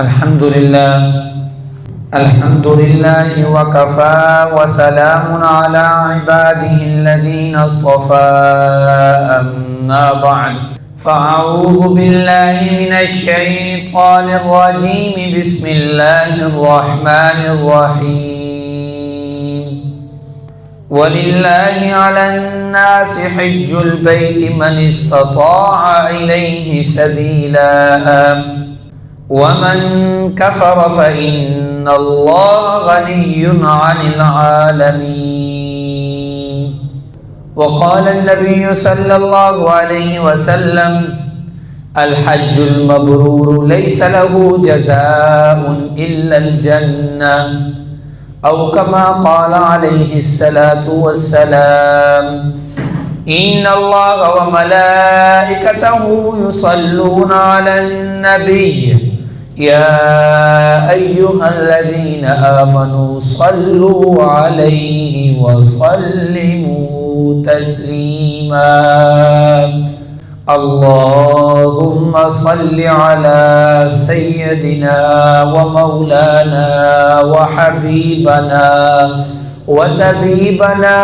الحمد لله وكفى وسلام على عباده الذين اصطفى أما بعد فأعوذ بالله من الشيطان الرجيم بسم الله الرحمن الرحيم ولله على الناس حج البيت من استطاع إليه سبيلا ومن كفر فإن الله غني عن العالمين وقال النبي صلى الله عليه وسلم الحج المبرور ليس له جزاء إلا الجنة أو كما قال عليه الصلاة والسلام إن الله وملائكته يصلون على النبي يا أيها الذين آمنوا صلوا عليه وسلموا تسليما اللهم صل على سيدنا ومولانا وحبيبنا وطبيبنا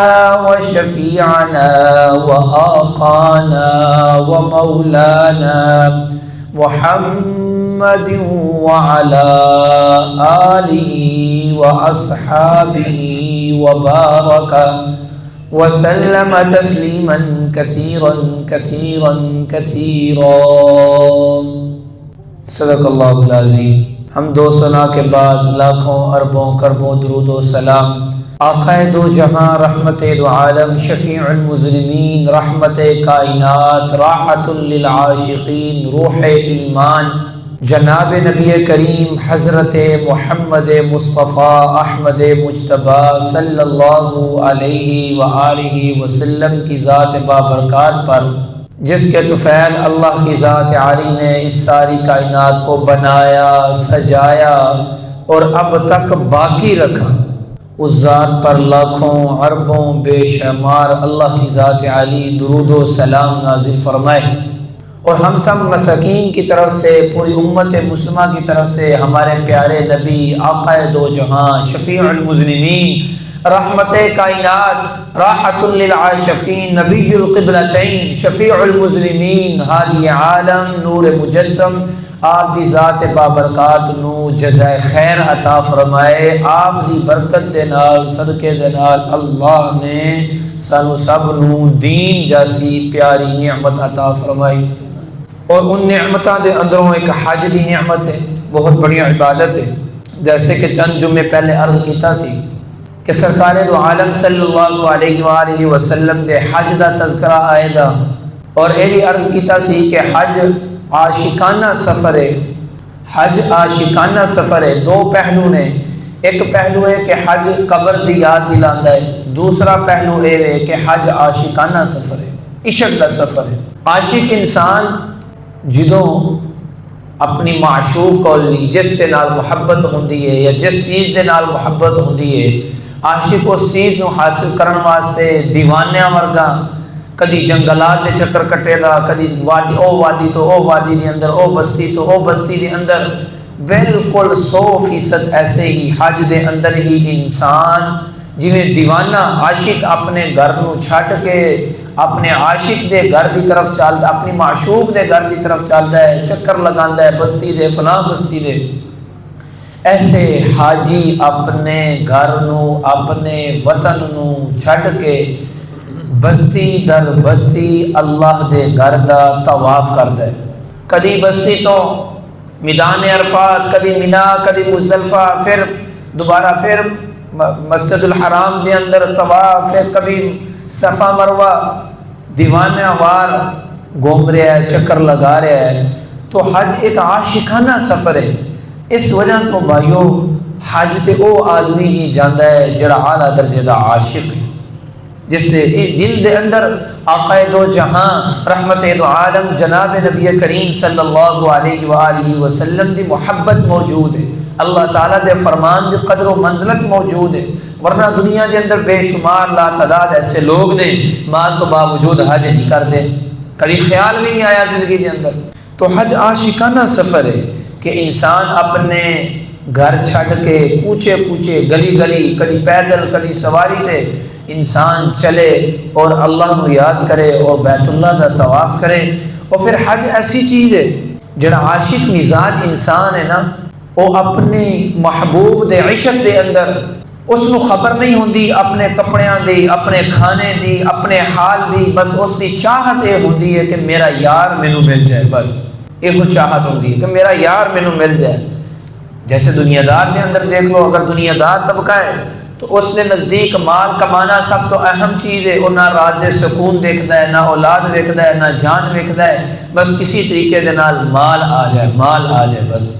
وشفيعنا وآقانا ومولانا محمد وعلى آله وأصحابه وبارك وسلم تسليما كثيرا كثيرا كثيرا صدق اللہ العظیم۔ حمد و ثنا کے بعد لاکھوں اربوں کربوں درود و سلام آقا دو جہاں رحمت دو عالم شفیع المذنبین رحمت کائنات راحت للعاشقین روح ایمان جناب نبی کریم حضرت محمد مصطفیٰ احمد مجتبیٰ صلی اللہ علیہ وآلہ وسلم کی ذات بابرکات پر جس کے طفیل اللہ کی ذات عالی نے اس ساری کائنات کو بنایا سجایا اور اب تک باقی رکھا، اس ذات پر لاکھوں عربوں بے شمار اللہ کی ذات عالی درود و سلام نازل فرمائے، اور ہم سب مساکین کی طرف سے پوری امت مسلمہ کی طرف سے ہمارے پیارے نبی آقا دو جہاں شفیع المذنبین رحمت کائنات راحت للعاشقین نبی القبلتین شفیع المذنبین ہادی عالم نور مجسم آپ دی ذات بابرکات نو جزائے خیر عطا فرمائے۔ آپ دی برکت دے نال صدقے دے نال اللہ نے سانو سب نو دین جیسی پیاری نعمت عطا فرمائی، اور ان نعمتاں دے اندروں ایک حج دی نعمت ہے، بہت بڑی عبادت ہے۔ جیسے کہ چند جمعے پہلے عرض کیتا سی کہ سرکار دو عالم صلی اللہ علیہ وآلہ وسلم دے حج دا تذکرہ آئے دا، اور یہ بھی عرض کیتا سی کہ حج عاشقانہ سفر ہے، حج عاشقانہ سفر ہے۔ دو پہلو نے، ایک پہلو ہے کہ حج قبر دی یاد دلاندا ہے، دوسرا پہلو یہ ہے کہ حج عاشقانہ سفر ہے، عشق دا سفر ہے۔ عاشق انسان جدوں اپنی معشوق کولی جس دے نال محبت ہوندی ہے یا جس چیز دے نال محبت ہوندی ہے، عاشق اس چیز نو حاصل کرن واسطے دیوانیاں ورگا کدی جنگلات دے چکر کٹے گا، کدی وادی او وادی تو او وادی دے اندر، او بستی تو او بستی دے اندر، بالکل 100% ایسے ہی حج دے اندر ہی انسان جویں دیوانہ عاشق اپنے گھر نو چھڈ کے اپنے عاشق دے گھر دی طرف چلدا، اپنی معشوق دے گھر دی طرف چلدا ہے، چکر لگاندا ہے بستی دے فلاں بستی دے، ایسے حاجی اپنے گھر نو اپنے وطن نو چھڈ کے بستی در بستی اللہ دے گھر دا طواف کردا ہے۔ کدی بستی تو میدان عرفات، کدی مینا، کدی مزدلفہ، پھر دوبارہ پھر مسجد الحرام دے اندر طواف، پھر کبھی صفا مروہ دیوانہ وار گھوم رہا ہے، چکر لگا رہا ہے۔ تو حج ایک عاشقانہ سفر ہے۔ اس وجہ تو بھائیو حج تے او آدمی ہی جاندا ہے جڑا اعلیٰ درجے دا عاشق ہے، جس نے دل دے اندر آقا دو جہاں رحمت دو عالم جناب نبی کریم صلی اللہ علیہ وآلہ وسلم دی محبت موجود ہے، اللہ تعالیٰ دے فرمان دی قدر و منزلت موجود ہے، ورنہ دنیا دے اندر بے شمار لا تعداد ایسے لوگ نے مال تو باوجود حج نہیں کر دے، کبھی خیال بھی نہیں آیا زندگی دے اندر۔ تو حج عاشقانہ سفر ہے، کہ انسان اپنے گھر چھڈ کے کوچے کوچے گلی گلی کدی پیدل کدی سواری تے انسان چلے اور اللہ نو یاد کرے اور بیت اللہ دا طواف کرے۔ اور پھر حج ایسی چیز ہے جڑا عاشق مزاج انسان ہے نا، وہ اپنے محبوب دے عشق دے اندر اس نو خبر نہیں ہوندی اپنے کپڑیاں دی، اپنے کھانے دی، اپنے حال دی، بس اس دی چاہت یہ ہوندی ہے کہ میرا یار مینو مل جائے، بس یہ چاہت ہوندی ہے کہ میرا یار مینو مل جائے۔ جیسے دنیا دار دے اندر دیکھ لو، اگر دنیا دار طبقہ ہے تو اس نے نزدیک مال کمانا سب تو اہم چیز ہے، وہ نہ رات دے سکون دیکھتا ہے، نہ اولاد دیکھتا ہے، نہ جان دیکھتا ہے، بس کسی طریقے دے نال مال آ جائے، مال آ جائے بس۔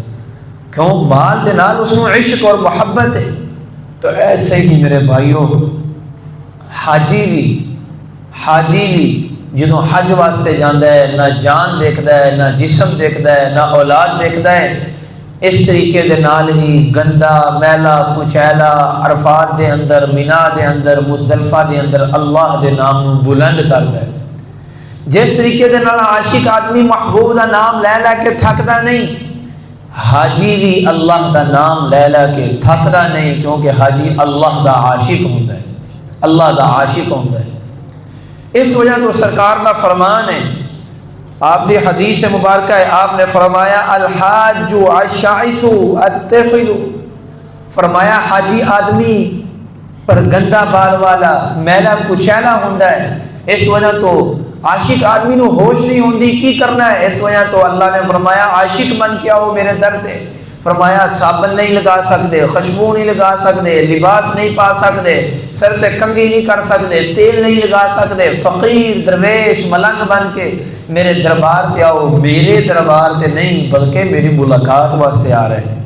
کیوں؟ مال دے نال اس کو عشق اور محبت ہے۔ تو ایسے ہی میرے بھائیوں حاجی بھی جدوں حج واسطے جاندا ہے نہ جان دیکھتا ہے، نہ جسم دیکھتا ہے، نہ اولاد دیکھتا ہے، اس طریقے دے نال ہی گندا میلا کچیلا عرفات دے اندر، مینا دے اندر، مزدلفہ دے اندر اللہ دے نام نو بلند کرتا ہے۔ جس طریقے دے نال عاشق آدمی محبوب دا نام لے لے کے تھکدا نہیں، حاجی بھی اللہ دا نام لے لے کے تھکدا نہیں، کیونکہ حاجی اللہ دا عاشق ہوندا ہے، اللہ دا عاشق ہوندا ہے۔ اس وجہ تو سرکار دا فرمان ہے، آپ دی حدیث مبارکہ ہے، آپ نے فرمایا الحاج الشاعث الطفل، فرمایا حاجی آدمی پر گندا بال والا میلا کچیلا ہوندا ہے۔ اس وجہ تو عاشق آدمی نو ہوش نہیں ہوندی کی کرنا ہے، اس وجہ تو اللہ نے فرمایا عاشق بن کے آؤ میرے در تے۔ فرمایا صابن نہیں لگا سکتے، خوشبو نہیں لگا سکتے، لباس نہیں پا سکتے، سر تے کنگھی نہیں کر سکتے، تیل نہیں لگا سکتے، فقیر درویش ملنگ بن کے میرے دربار تے آؤ، میرے دربار تے نہیں بلکہ میری ملاقات واسطے آ رہے ہیں،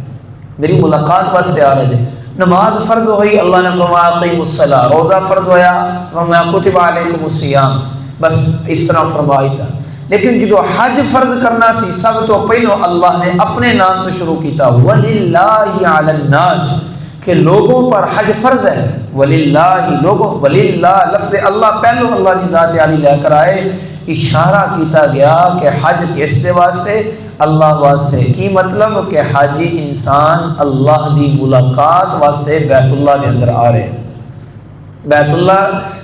میری ملاقات واسطے آ رہے ہیں۔ نماز فرض ہوئی، اللہ نے فرمایا قیم الصلاۃ، روزہ فرض ہویا، فرمایا کتب علیکم الصیام، بس اس طرح فرمائی تھا۔ لیکن جدو حج فرض کرنا سی سب تو پہلو اللہ نے اپنے نام تو شروع کیتا وَلِلَّهِ عَلَى النَّاسِ، کہ لوگوں پر حج فرض ہے، وَلِلَّهِ لوگوں، وَلِلَّهِ لفظ اللہ پہلو اللہ کی ذات عالی لے کر آئے، اشارہ کیتا گیا کہ حج کس دے واسطے؟ اللہ واسطے۔ کی مطلب کہ حاجی انسان اللہ دی ملاقات واسطے بیت اللہ دے اندر آ رہے ہیں، بیت اللہ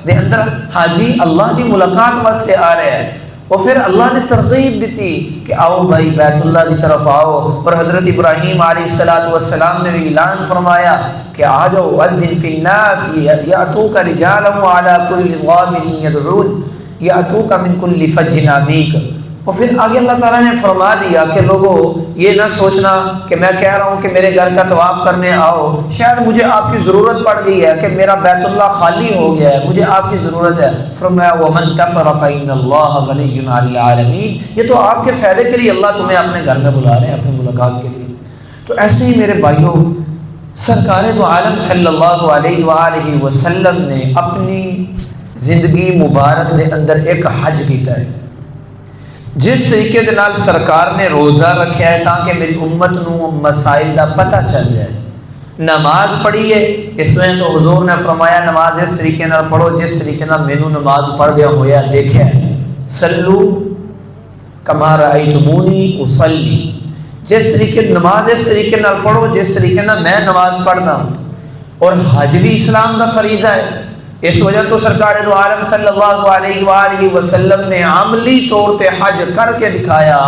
دے اندر حاجی اللہ دی ملاقات واسطے آ رہے ہیں۔ اور پھر اللہ نے ترغیب دیتی کہ آؤ بھائی بیت اللہ کی طرف آؤ، اور حضرت ابراہیم علیہ السلام نے بھی اعلان فرمایا کہ آ جاؤ وَأَذِّن فِي النَّاسِ يَأْتُوكَ رِجَالًا وَعَلَى كُلِّ ضَامِرٍ يَدْعُونَ يَأْتُوكَ مِنْ كُلِّ فَجٍّ عَمِيقٍ۔ اور پھر آگے اللہ تعالیٰ نے فرما دیا کہ لوگوں یہ نہ سوچنا کہ میں کہہ رہا ہوں کہ میرے گھر کا طواف کرنے آؤ، شاید مجھے آپ کی ضرورت پڑ گئی ہے کہ میرا بیت اللہ خالی ہو گیا ہے، مجھے آپ کی ضرورت ہے۔ فرمایا وَمَنْ كَفَرَ فَإِنَّ اللَّهَ غَنِيٌّ عَنِ الْعَالَمِينَ، یہ تو آپ کے فائدے کے لیے اللہ تمہیں اپنے گھر میں بلا رہے ہیں اپنی ملاقات کے لیے۔ تو ایسے ہی میرے بھائیوں سرکار دو عالم صلی اللہ علیہ وآلہ وسلم نے اپنی زندگی مبارک دے اندر ایک حج کیتا ہے۔ جس طریقے دے نال سرکار نے روزہ رکھا ہے تاکہ میری امت نو مسائل دا پتہ چل جائے، نماز پڑھی ہے، اس میں تو حضور نے فرمایا نماز اس طریقے نال پڑھو جس طریقے نال مینوں نماز پڑھ دیا ہویا دیکھا ہے، سلو کما رأیتمونی اصلی، جس طریقے نماز اس طریقے نال پڑھو جس طریقے نال میں نماز پڑھدا ہوں۔ اور حج بھی اسلام کا فریضہ ہے، اس وجہ تو سرکار دو عالم صلی اللہ علیہ وآلہ وسلم نے عملی طور تے حج کر کے دکھایا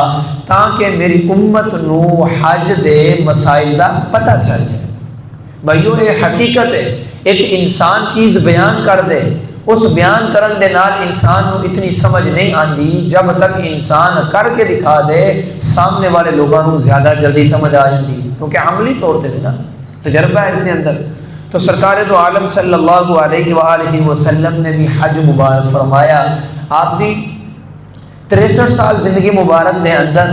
تاکہ میری امت نو حج دے مسائل دا پتہ چل جائے۔ بھائیو یہ حقیقت ہے، ایک انسان چیز بیان کر دے، اس بیان کرن دے نال انسان نو اتنی سمجھ نہیں آندی جب تک انسان کر کے دکھا دے سامنے والے لوگوں نو زیادہ جلدی سمجھ آ جاندی، کیونکہ عملی طور تے نا تجربہ ہے اس کے اندر۔ تو سرکار دو عالم صلی اللہ علیہ وآلہ وسلم نے بھی حج مبارک فرمایا۔ آپ دی 63 سال زندگی مبارک دے اندر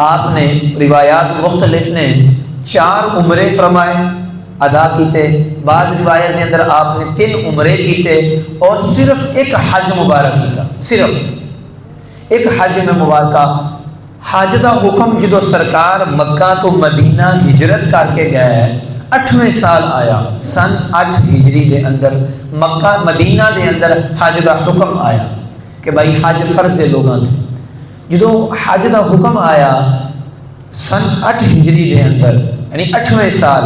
آپ نے روایات مختلف نے 4 عمرے فرمائے ادا کیتے، بعض روایت کے اندر آپ نے 3 عمرے کیتے اور صرف ایک حج مبارک کیتا، صرف ایک حج میں مبارکہ۔ حج دا حکم جدو سرکار مکہ تو مدینہ ہجرت کر کے گئے 8ویں سال آیا، سن 8 ہجری دے اندر مکہ مدینہ دے اندر حج دا حکم آیا کہ بھائی حج فرض ہے لوگاں تے۔ جدو حج دا حکم آیا سن 8 ہجری دے اندر یعنی 8ویں سال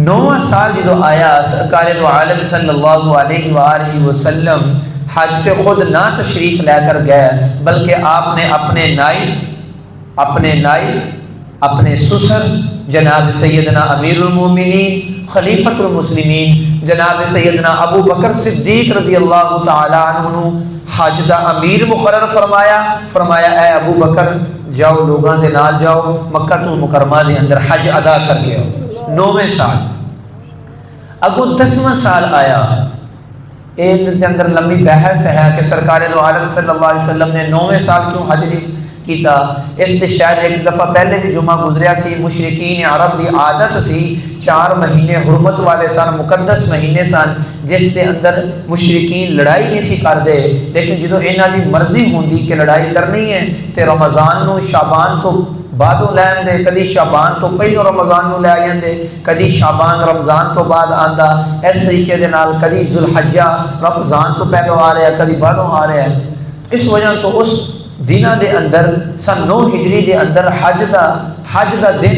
9واں سال جدو آیا سرکار دو عالم صلی اللہ علیہ وآلہ وسلم حج تے خود نہ تشریف لے کر گئے، بلکہ آپ نے اپنے نائب اپنے سسر جناب سیدنا امیر المومنین خلیفۃ المسلمین جناب سیدنا ابو بکر صدیق رضی اللہ تعالی عنہ حج دا امیر مقرر فرمایا اے ابو بکر جاؤ لوگاں دے نال جاؤ مکہ المکرمہ دے اندر حج ادا کر کے آؤ۔ 9ویں سال اگو 10واں سال آیا، ان کے اندر لمبی بحث ہے کہ سرکار دو عالم صلی اللہ علیہ وسلم نے 9ویں سال کیوں حج نہیں کیتا۔ اس تے شاید ایک دفعہ پہلے بھی جمعہ گزریا سی، مشرکین عرب دی عادت سی 4 مہینے حرمت والے سن، مقدس مہینے سن جس دے اندر مشرکین لڑائی نہیں سی کردے، لیکن جدو انہاں دی مرضی ہوندی کہ لڑائی کرنی ہے تے رمضان نو شعبان تو بعدوں لین دے، کدی شعبان تو پہلو رمضان نو لے آئیں، کدی شعبان رمضان تو بعد آندا، اس طریقے دے نال کدی ذوالحجہ رمضان تو پہلو آ رہا ہے کدی بعدوں آ رہا ہے۔ اس وجہ تو اس دنہ دے اندر سن 9 ہجری دے اندر حج دا دن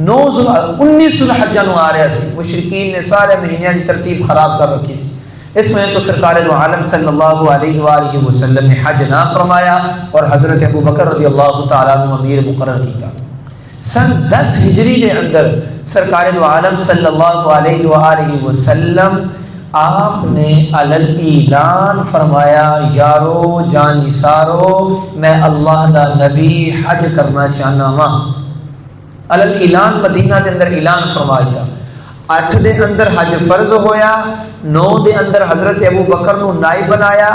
19 ذوالحجہ نو آ رہا سی، مشرکین نے سارے مہینے کی ترتیب خراب کر رکھی سی۔ اس میں تو سرکار دو عالم صلی اللہ علیہ وآلہ وسلم نے حج نہ فرمایا اور حضرت ابو بکر رضی اللہ تعالیٰ عنہ امیر مقرر کیتا۔ سن 10 ہجری دے اندر سرکار دو عالم صلی اللہ علیہ وآلہ وسلم آپ نے اعلان فرمایا یارو جان نثارو میں اللہ دا نبی حج کرنا چاہنا وا۔ اعلان مدینہ دے اندر اعلان فرمایا، 8 دے اندر حج فرض ہویا، 9 دے اندر حضرت ابو بکر نو نائب بنایا،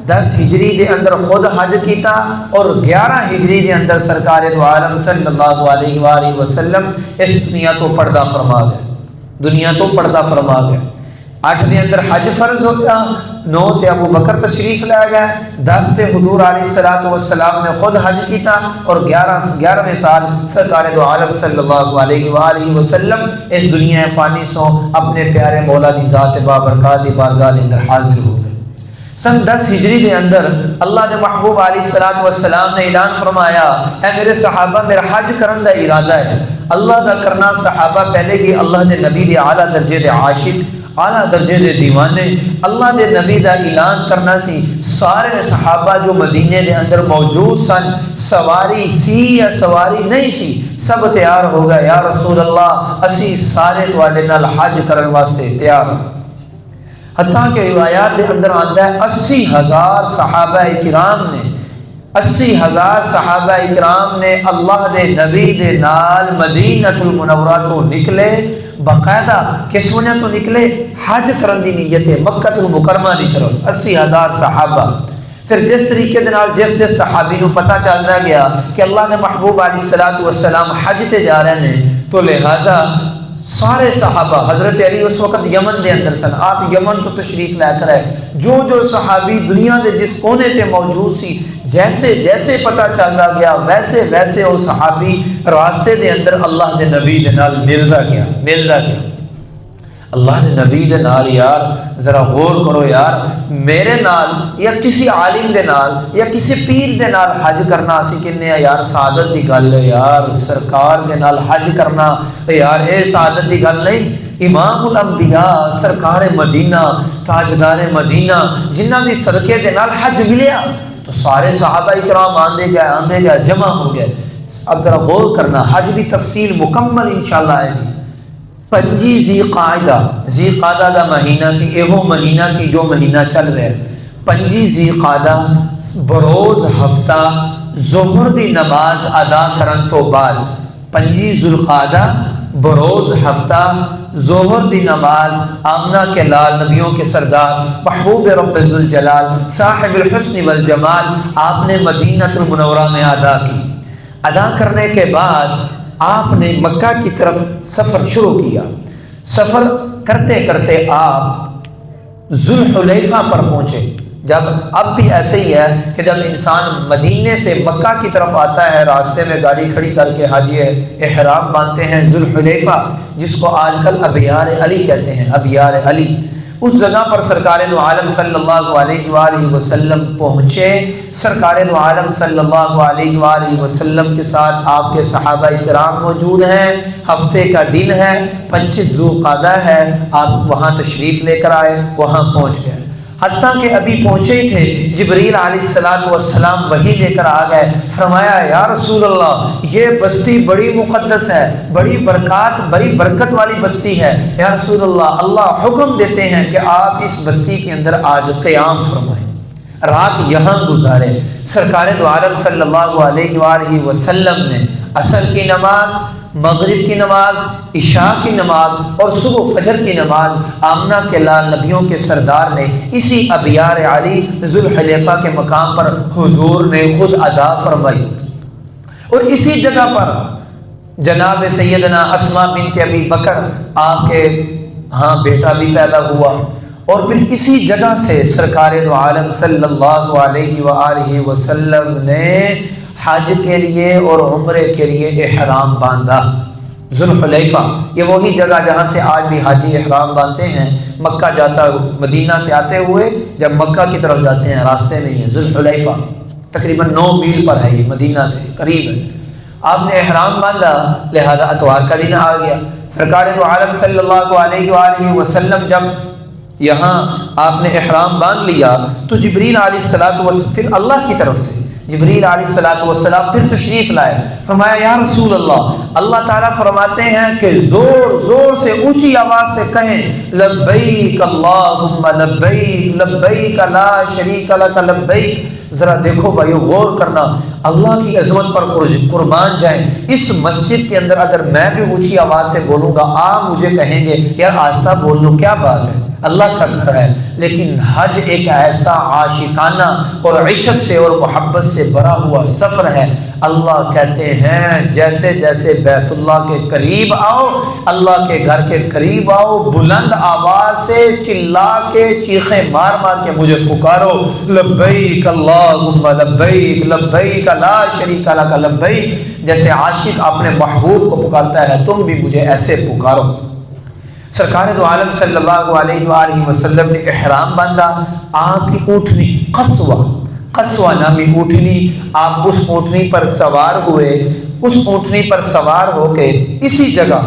10 ہجری دے اندر خود حج کیتا اور 11 ہجری دے اندر سرکار دو عالم صلی اللہ علیہ وآلہ وسلم اس دنیا تو پردہ فرما گئے۔ 8 دے اندر حج فرض ہو گیا، 9 تے ابو بکر تشریف لے گئے، 10 تے حضور علیہ الصلوۃ والسلام نے خود حج کیتا اور 11ویں سال سرکار دو عالم صلی اللہ علیہ وآلہ وسلم اس دنیا فانی سو اپنے پیارے مولا دی ذات بابرکات دی بارگاہ دے اندر حاضر ہو گئے۔ سن 10 ہجری دے اندر اللہ دے محبوب علیہ الصلوۃ والسلام نے اعلان فرمایا اے میرے صحابہ میرا حج کرن دا ارادہ ہے۔ اللہ دا کرنا، صحابہ پہلے ہی اللہ دے نبی دے اعلیٰ درجے دے عاشق، اعلیٰ درجے دے دیوانے، اللہ دے نبی دا اعلان کرنا سی۔ سارے صحابہ جو مدینے دے اندر موجود سن، سواری سی یا سواری نہیں سی، سب تیار ہو گئے، یا رسول اللہ اسی سارے تواڈے نال حج کرن واسطے تیار ہیں۔ حتیٰ کہ روایات دے اندر آتا ہے 80,000 صحابہ اکرام نے اللہ دے نبی دے نال مدینہ المنورہ تو نکلے، باقاعدہ کس وجہ تو نکلے؟ حج کرن دی نیت ہے مکہ المکرمہ دی طرف 80,000 صحابہ۔ پھر جس طریقے دے نال جس صحابی نو پتہ چلدا گیا کہ اللہ نے محبوب علیہ الصلوۃ والسلام حج تے جا رہے ہیں تو لہذا سارے صحابہ، حضرت علی اس وقت یمن دے اندر سن، آپ یمن تو تشریف لے کر آئے، جو صحابی دنیا دے جس کونے تے موجود سی، جیسے پتہ چلدا گیا ویسے وہ صحابی راستے دے اندر اللہ دے نبی دے نال ملدا گیا۔ اللہ دے نبی دے نال یار ذرا غور کرو یار، میرے نال یا کسی عالم دے نال یا کسی پیر دے نال حج کرنا اسی کہنے یار سعادت دی گل ہے یار، سرکار دے نال حج کرنا یار اے سعادت دی گل نہیں۔ امام الانبیاء سرکار مدینہ تاجدار مدینہ جنہ دی صدقے دے نال حج ملیا تو سارے صحابہ اکرام آندے گئے جمع ہو گئے۔ اب ذرا غور کرنا، حج دی تفصیل مکمل انشاءاللہ آئے گی۔ 25 ذی قعدہ دا مہینہ سی، ایہو مہینہ سی جو مہینہ چل رہا ہے۔ 25 ذی قعدہ بروز ہفتہ ظہر دی نماز ادا کرن تو بعد، 25 ذوالقعدہ بروز ہفتہ ظہر دی نماز آمنہ کے لال نبیوں کے سردار محبوب رب ذوالجلال صاحب الحسن والجمال آپ نے مدینہ المنورہ میں ادا کی۔ ادا کرنے کے بعد آپ نے مکہ کی طرف سفر شروع کیا۔ سفر کرتے کرتے آپ ذوالحلیفہ پر پہنچے۔ جب اب بھی ایسے ہی ہے کہ جب انسان مدینے سے مکہ کی طرف آتا ہے راستے میں گاڑی کھڑی کر کے حاجی احرام باندھتے ہیں ذوالحلیفہ، جس کو آج کل ابیار علی کہتے ہیں، ابیار علی۔ اس جگہ پر سرکار دو عالم صلی اللہ علیہ وآلہ وسلم پہنچے۔ سرکار دو عالم صلی اللہ علیہ وآلہ وسلم کے ساتھ آپ کے صحابہ کرام موجود ہیں۔ ہفتے کا دن ہے، 25 ذوالقعدہ ہے، آپ وہاں تشریف لے کر آئے، وہاں پہنچ گئے۔ حتیٰ کہ ابھی پہنچے ہی تھے، جبریل علیہ السلام وحی لے کر آ گئے۔ فرمایا یا رسول اللہ، یہ بستی بڑی مقدس ہے، بڑی برکت والی بستی ہے۔ یا رسول اللہ، اللہ حکم دیتے ہیں کہ آپ اس بستی کے اندر آج قیام فرمائیں، رات یہاں گزارے۔ سرکار دو عالم صلی اللہ علیہ وآلہ وسلم نے عصر کی نماز، مغرب کی نماز، عشاء کی نماز اور صبح فجر کی نماز آمنہ کے لال نبیوں کے سردار نے اسی ابیار علی ذوالحلیفہ کے مقام پر حضور نے خود ادا فرمائی۔ اور اسی جگہ پر جناب سیدنا اسماء بنت ابی بکر، آپ کے ہاں بیٹا بھی پیدا ہوا، اور پھر اسی جگہ سے سرکار دو عالم صلی اللہ علیہ وآلہ وسلم نے حج کے لیے اور عمرے کے لیے احرام باندھا۔ ذوالحلیفہ یہ وہی جگہ جہاں سے آج بھی حاجی احرام باندھتے ہیں، مکہ جاتا مدینہ سے آتے ہوئے جب مکہ کی طرف جاتے ہیں راستے میں ہی ہے ذوالحلیفہ، تقریباً 9 میل پر ہے یہ، مدینہ سے قریب ہے۔ آپ نے احرام باندھا، لہذا اتوار کا دن آ گیا۔ سرکار دو عالم صلی اللہ علیہ وآلہ وسلم جب یہاں آپ نے احرام باندھ لیا تو جبریل علیہ الصلوۃ والسلام پھر اللہ کی طرف سے جبریل علیہ الصلوۃ والسلام پھر تشریف لائے۔ فرمایا یا رسول اللہ، اللہ تعالیٰ فرماتے ہیں کہ زور زور سے اونچی آواز سے کہیں لبیک اللہم لبیک لبیک لا شریک لک لبیک۔ ذرا دیکھو بھائیو، غور کرنا، اللہ کی عظمت پر قربان جائیں۔ اس مسجد کے اندر اگر میں بھی اونچی آواز سے بولوں گا، آپ مجھے کہیں گے یار آہستہ بول لو، کیا بات ہے، اللہ کا گھر ہے۔ لیکن حج ایک ایسا عاشقانہ اور عشق سے اور محبت سے بھرا ہوا سفر ہے۔ اللہ کہتے ہیں جیسے جیسے بیت اللہ کے قریب آؤ، اللہ کے گھر کے قریب آؤ، بلند آواز سے چلا کے چیخیں مار مار کے مجھے پکارو، لبیک اللہم لبیک لبیک لا شریک لک لبیک۔ جیسے عاشق اپنے محبوب کو پکارتا ہے، تم بھی مجھے ایسے پکارو۔ سرکار دو عالم صلی اللہ علیہ وآلہ وسلم نے احرام باندھا۔ آپ کی اونٹنی قصوہ نامی اونٹنی، آپ اس اونٹنی پر سوار ہوئے۔ اس اونٹنی پر سوار ہو کے اسی جگہ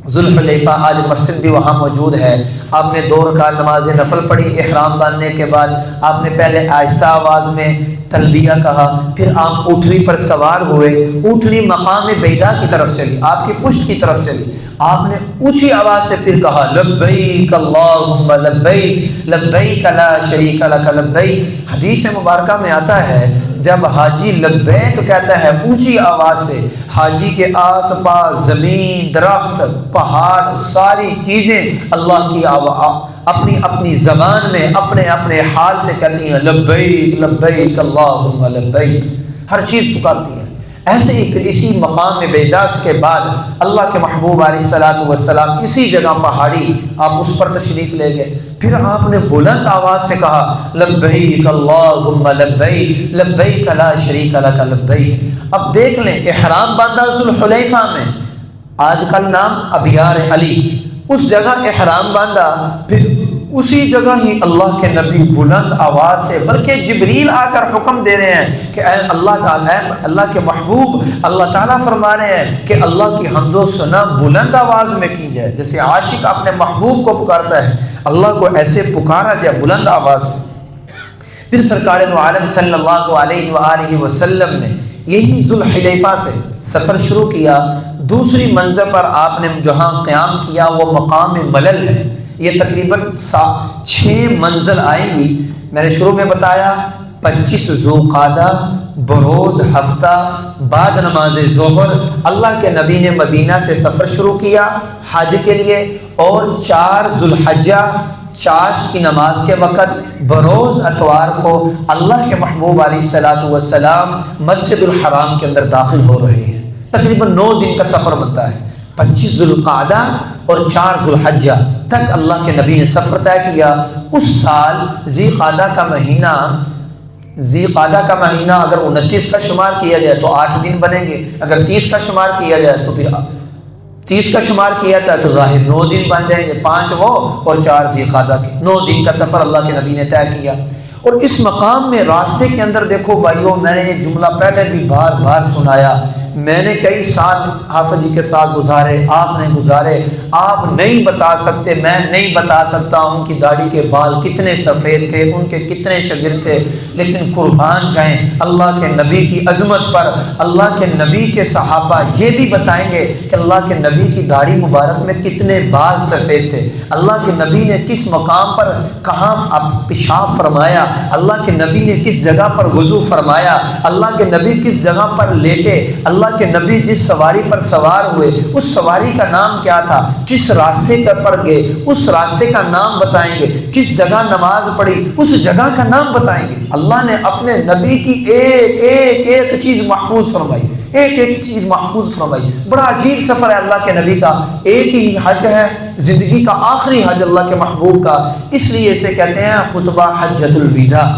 ذوالحلیفہ، آج مسجد بھی وہاں موجود ہے، آپ نے 2 رکعت نماز نفل پڑھی۔ احرام باندھنے کے بعد آپ نے پہلے آہستہ آواز میں تلبیہ کہا، پھر آپ اونٹنی پر سوار ہوئے۔ اونٹنی مقام بیدا کی طرف چلی، آپ کی پشت کی طرف چلی۔ آپ نے اونچی آواز سے پھر کہا لبیک اللہم لبیک لبیک لا شریک لک لبیک۔ حدیث مبارکہ میں آتا ہے جب حاجی لبیک کہتا ہے اونچی آواز سے، حاجی کے آس پاس زمین، درخت، پہاڑ، ساری چیزیں اللہ کی اپنی اپنی زبان میں اپنے اپنے حال سے کہتی ہیں لبیک لبیک اللہم لبیک، ہر چیز پکارتی ہے۔ ایسے ہی پھر اسی مقام میں بیداس کے بعد اللہ کے محبوب علیہ الصلوۃ والسلام اسی جگہ پہاڑی، آپ اس پر تشریف لے گئے۔ پھر آپ نے بلند آواز سے کہا لبیک اللہم لبیک لبیک لا شریک لک لبیک۔ اب دیکھ لیں، احرام باندھا ذوالحلیفہ میں، آج کل نام ابیار علی، اس جگہ احرام باندھا، پھر اسی جگہ ہی اللہ کے نبی بلند آواز سے، بلکہ جبریل آ کر حکم دے رہے ہیں کہ اے اللہ تعالیٰ، اللہ کے محبوب، اللہ تعالیٰ فرما رہے ہیں کہ اللہ کی حمد و ثنا بلند آواز میں کی جائے۔ جیسے عاشق اپنے محبوب کو پکارتا ہے، اللہ کو ایسے پکارا جائے بلند آواز سے۔ پھر سرکار دو عالم صلی اللہ علیہ وآلہ وسلم نے یہی ذوالحلیفہ سے سفر شروع کیا۔ دوسری منزل پر آپ نے جہاں قیام کیا وہ مقام ملل ہے۔ یہ تقریباً 6 منزل آئیں گی۔ میں نے شروع میں بتایا 25 ذوالقعدہ بروز ہفتہ بعد نماز ظہر اللہ کے نبی نے مدینہ سے سفر شروع کیا حج کے لیے، اور 4 ذوالحجہ چاشت کی نماز کے وقت بروز اتوار کو اللہ کے محبوب علیہ الصلوۃ والسلام مسجد الحرام کے اندر داخل ہو رہے ہیں۔ تقریباً 9 دن کا سفر بنتا ہے۔ 25 ذوالقعدہ اور 4 ذوالحجہ تک اللہ کے نبی نے سفر طے کیا۔ اس سال ذی قعدہ کا مہینہ اگر 29 کا شمار کیا جائے تو 8 دن بنیں گے، اگر 30 کا شمار کیا جائے تو پھر 30 کا شمار کیا تھا تو ظاہر 9 دن بن جائیں گے، 5 وہ اور 4 ذوالقعدہ کے، 9 دن کا سفر اللہ کے نبی نے طے کیا۔ اور اس مقام میں راستے کے اندر دیکھو بھائیوں، میں نے یہ جملہ پہلے بھی بار بار سنایا، میں نے کئی سال حافظ جی کے ساتھ گزارے، آپ نے گزارے، آپ نہیں بتا سکتے، میں نہیں بتا سکتا ان کی داڑھی کے بال کتنے سفید تھے، ان کے کتنے شاگرد تھے، لیکن قربان جائیں اللہ کے نبی کی عظمت پر، اللہ کے نبی کے صحابہ یہ بھی بتائیں گے کہ اللہ کے نبی کی داڑھی مبارک میں کتنے بال سفید تھے، اللہ کے نبی نے کس مقام پر کہاں پیشاب فرمایا، اللہ کے نبی نے کس جگہ پر وضو فرمایا، اللہ کے نبی کس جگہ پر لیٹے، اللہ کے نبی جس سواری پر سوار ہوئے اس سواری کا نام کیا تھا، جس راستے پر گئے اس راستے کا نام بتائیں گے، کس جگہ نماز پڑھی اس جگہ کا نام بتائیں گے۔ اللہ نے اپنے نبی کی ایک چیز محفوظ فرمائی، ایک چیز محفوظ فرمائی۔ بڑا عجیب سفر ہے اللہ کے نبی کا، ایک ہی حج ہے زندگی کا آخری حج اللہ کے محبوب کا، اس لیے اسے کہتے ہیں خطبہ حجۃ الوداع،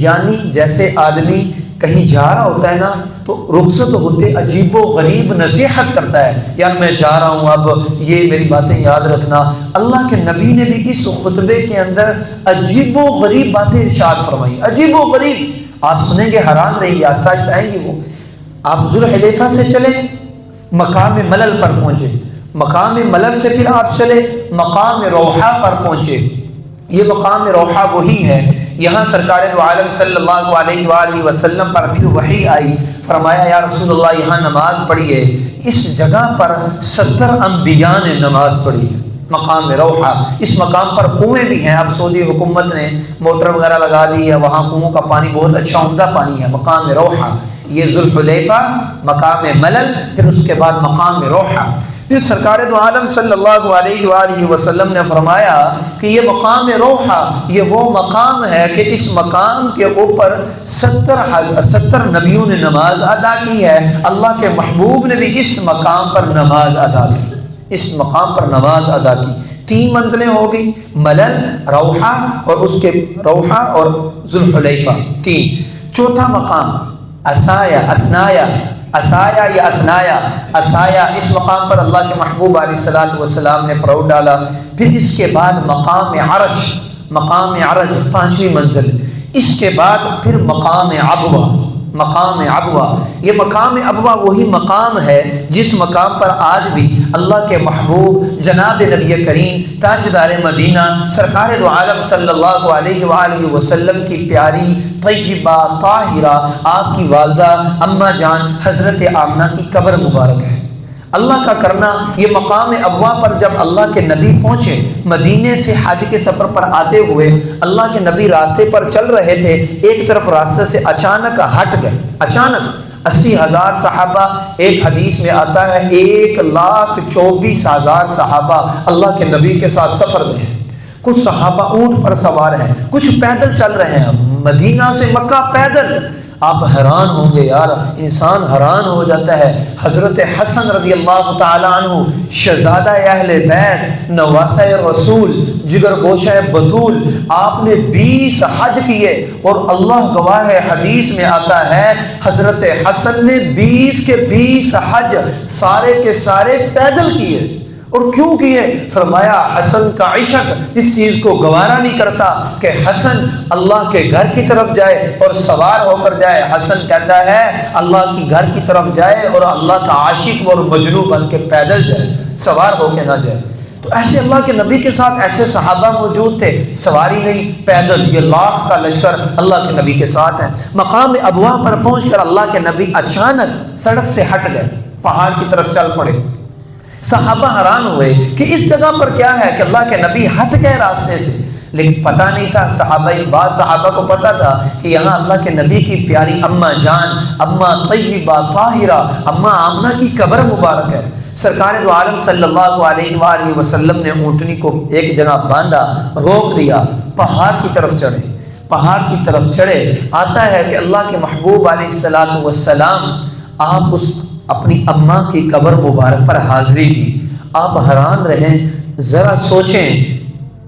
یعنی جیسے آدمی کہیں جا رہا ہوتا ہے نا تو رخصت ہوتے عجیب و غریب نصیحت کرتا ہے، یار میں جا رہا ہوں اب یہ میری باتیں یاد رکھنا۔ اللہ کے نبی نے بھی اس خطبے کے اندر عجیب و غریب باتیں ارشاد فرمائی، عجیب و غریب، آپ سنیں گے حیران رہیں گے، آہستہ آہستہ آئیں گی وہ۔ آپ ذوالحلیفہ سے چلیں مقام ملل پر پہنچے، مقام ملل سے پھر آپ چلے مقام روحہ پر پہنچے، یہ مقام روحہ وہی ہے، یہاں سرکار دو عالم صلی اللہ علیہ وآلہ وسلم پر پھر وحی آئی، فرمایا یا رسول اللہ یہاں نماز پڑھی ہے، اس جگہ پر 70 انبیاء نے نماز پڑھی ہے، مقام روحہ۔ اس مقام پر کنویں بھی ہیں، اب سعودی حکومت نے موٹر وغیرہ لگا دی ہے، وہاں کنووں کا پانی بہت اچھا عمدہ پانی ہے، مقام روحہ۔ یہ ذوالحلیفہ، مقام ملل، پھر اس کے بعد مقام روحہ۔ پھر سرکار دو عالم صلی اللہ علیہ وآلہ وسلم نے فرمایا کہ یہ مقام روحہ یہ وہ مقام ہے کہ اس مقام کے اوپر 70 نبیوں نے نماز ادا کی ہے، اللہ کے محبوب نے بھی اس مقام پر نماز ادا کی، اس مقام پر نماز ادا کی۔ 3 منزلیں ہو گئی، ملل، روحہ اور اس کے روحہ اور ذوالحلیفہ، 3۔ چوتھا مقام اثایا، اسایا یا اثنایا، اسایا، اس مقام پر اللہ کے محبوب علیہ الصلوۃ والسلام نے پراؤڈ ڈالا۔ پھر اس کے بعد مقام عرش، مقام عرش 5ویں منزل، اس کے بعد پھر مقام عبوہ، مقام عبوہ۔ یہ مقام عبوہ وہی مقام ہے جس مقام پر آج بھی اللہ کے محبوب جناب نبی کریم تاجدار مدینہ سرکار دو عالم صلی اللہ علیہ وآلہ وسلم کی پیاری طیبہ طاہرہ آپ کی والدہ اماں جان حضرت آمنہ کی قبر مبارک ہے۔ اللہ کا کرنا، یہ مقام ابوا پر جب اللہ کے نبی پہنچے، مدینے سے حج کے سفر پر آتے ہوئے اللہ کے نبی راستے پر چل رہے تھے، ایک طرف راستے سے اچانک ہٹ گئے، اچانک 80,000 صحابہ، ایک حدیث میں آتا ہے 1,24,000 صحابہ اللہ کے نبی کے ساتھ سفر میں ہیں۔ کچھ صحابہ اونٹ پر سوار ہیں، کچھ پیدل چل رہے ہیں، مدینہ سے مکہ پیدل۔ آپ حیران ہوں گے یار، انسان حیران ہو جاتا ہے۔ حضرت حسن رضی اللہ تعالیٰ عنہ، شہزادہ اہل بیت، نواسہ رسول، جگر گوشہ بطول، آپ نے 20 حج کیے، اور اللہ گواہ ہے حدیث میں آتا ہے حضرت حسن نے 20 کے 20 حج سارے کے سارے پیدل کیے۔ اور کیوں کیے؟ فرمایا حسن کا عشق اس چیز کو گوارا نہیں کرتا کہ حسن اللہ کے گھر کی طرف جائے اور سوار ہو کر جائے۔ حسن کہتا ہے اللہ کی گھر کی طرف جائے اور اللہ کا عاشق اور مجنون بن کے پیدل جائے، سوار ہو کے نہ جائے۔ تو ایسے اللہ کے نبی کے ساتھ ایسے صحابہ موجود تھے، سواری نہیں، پیدل، یہ لاکھ کا لشکر اللہ کے نبی کے ساتھ ہے۔ مقام ابوا پر پہنچ کر اللہ کے نبی اچانک سڑک سے ہٹ گئے، پہاڑ کی طرف چل پڑے۔ صحابہ حیران ہوئے کہ اس جگہ پر کیا ہے کہ اللہ کے نبی ہٹ گئے راستے سے، لیکن پتہ نہیں تھا بعض صحابہ کو پتہ تھا کہ یہاں اللہ کے نبی کی پیاری اماں جان، اماں طیبہ طاہرہ، اماں آمنہ کی قبر مبارک ہے۔ سرکار دو عالم صلی اللہ علیہ وآلہ وسلم نے اونٹنی کو ایک جگہ باندھا، روک دیا، پہاڑ کی طرف چڑھے، پہاڑ کی طرف چڑھے۔ آتا ہے کہ اللہ کے محبوب علیہ الصلوۃ والسلام آپ اس اپنی اماں کی قبر مبارک پر حاضری دی۔ آپ حیران رہیں، ذرا سوچیں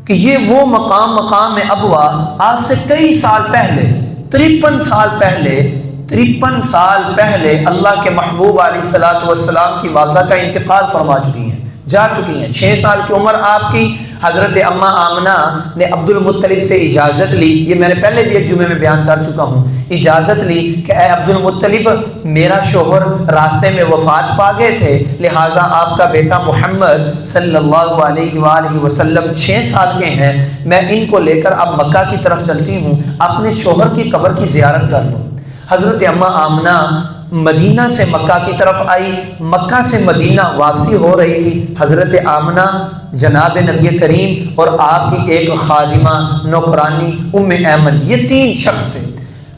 کہ یہ وہ مقام ابوا آج سے کئی سال پہلے، 53 سال پہلے اللہ کے محبوب علیہ الصلوۃ والسلام کی والدہ کا انتقال فرما چکی ہیں۔ جا چکی ہیں۔ 6 سال کی عمر آپ کی، حضرت اماں آمنہ نے عبد المطلب سے اجازت لی، یہ میں نے پہلے بھی ایک جمعے میں بیان کر چکا ہوں، اجازت لی کہ اے عبد المطلب میرا شوہر راستے میں وفات پا گئے تھے، لہٰذا آپ کا بیٹا محمد صلی اللہ علیہ وآلہ وسلم 6 سال کے ہیں، میں ان کو لے کر اب مکہ کی طرف چلتی ہوں، اپنے شوہر کی قبر کی زیارت کر لوں۔ حضرت اماں آمنہ مدینہ سے مکہ کی طرف آئی، مکہ سے مدینہ واپسی ہو رہی تھی۔ حضرت آمنہ، جناب نبی کریم اور آپ کی ایک خادمہ نوکرانی ام ایمن، یہ 3 شخص تھے،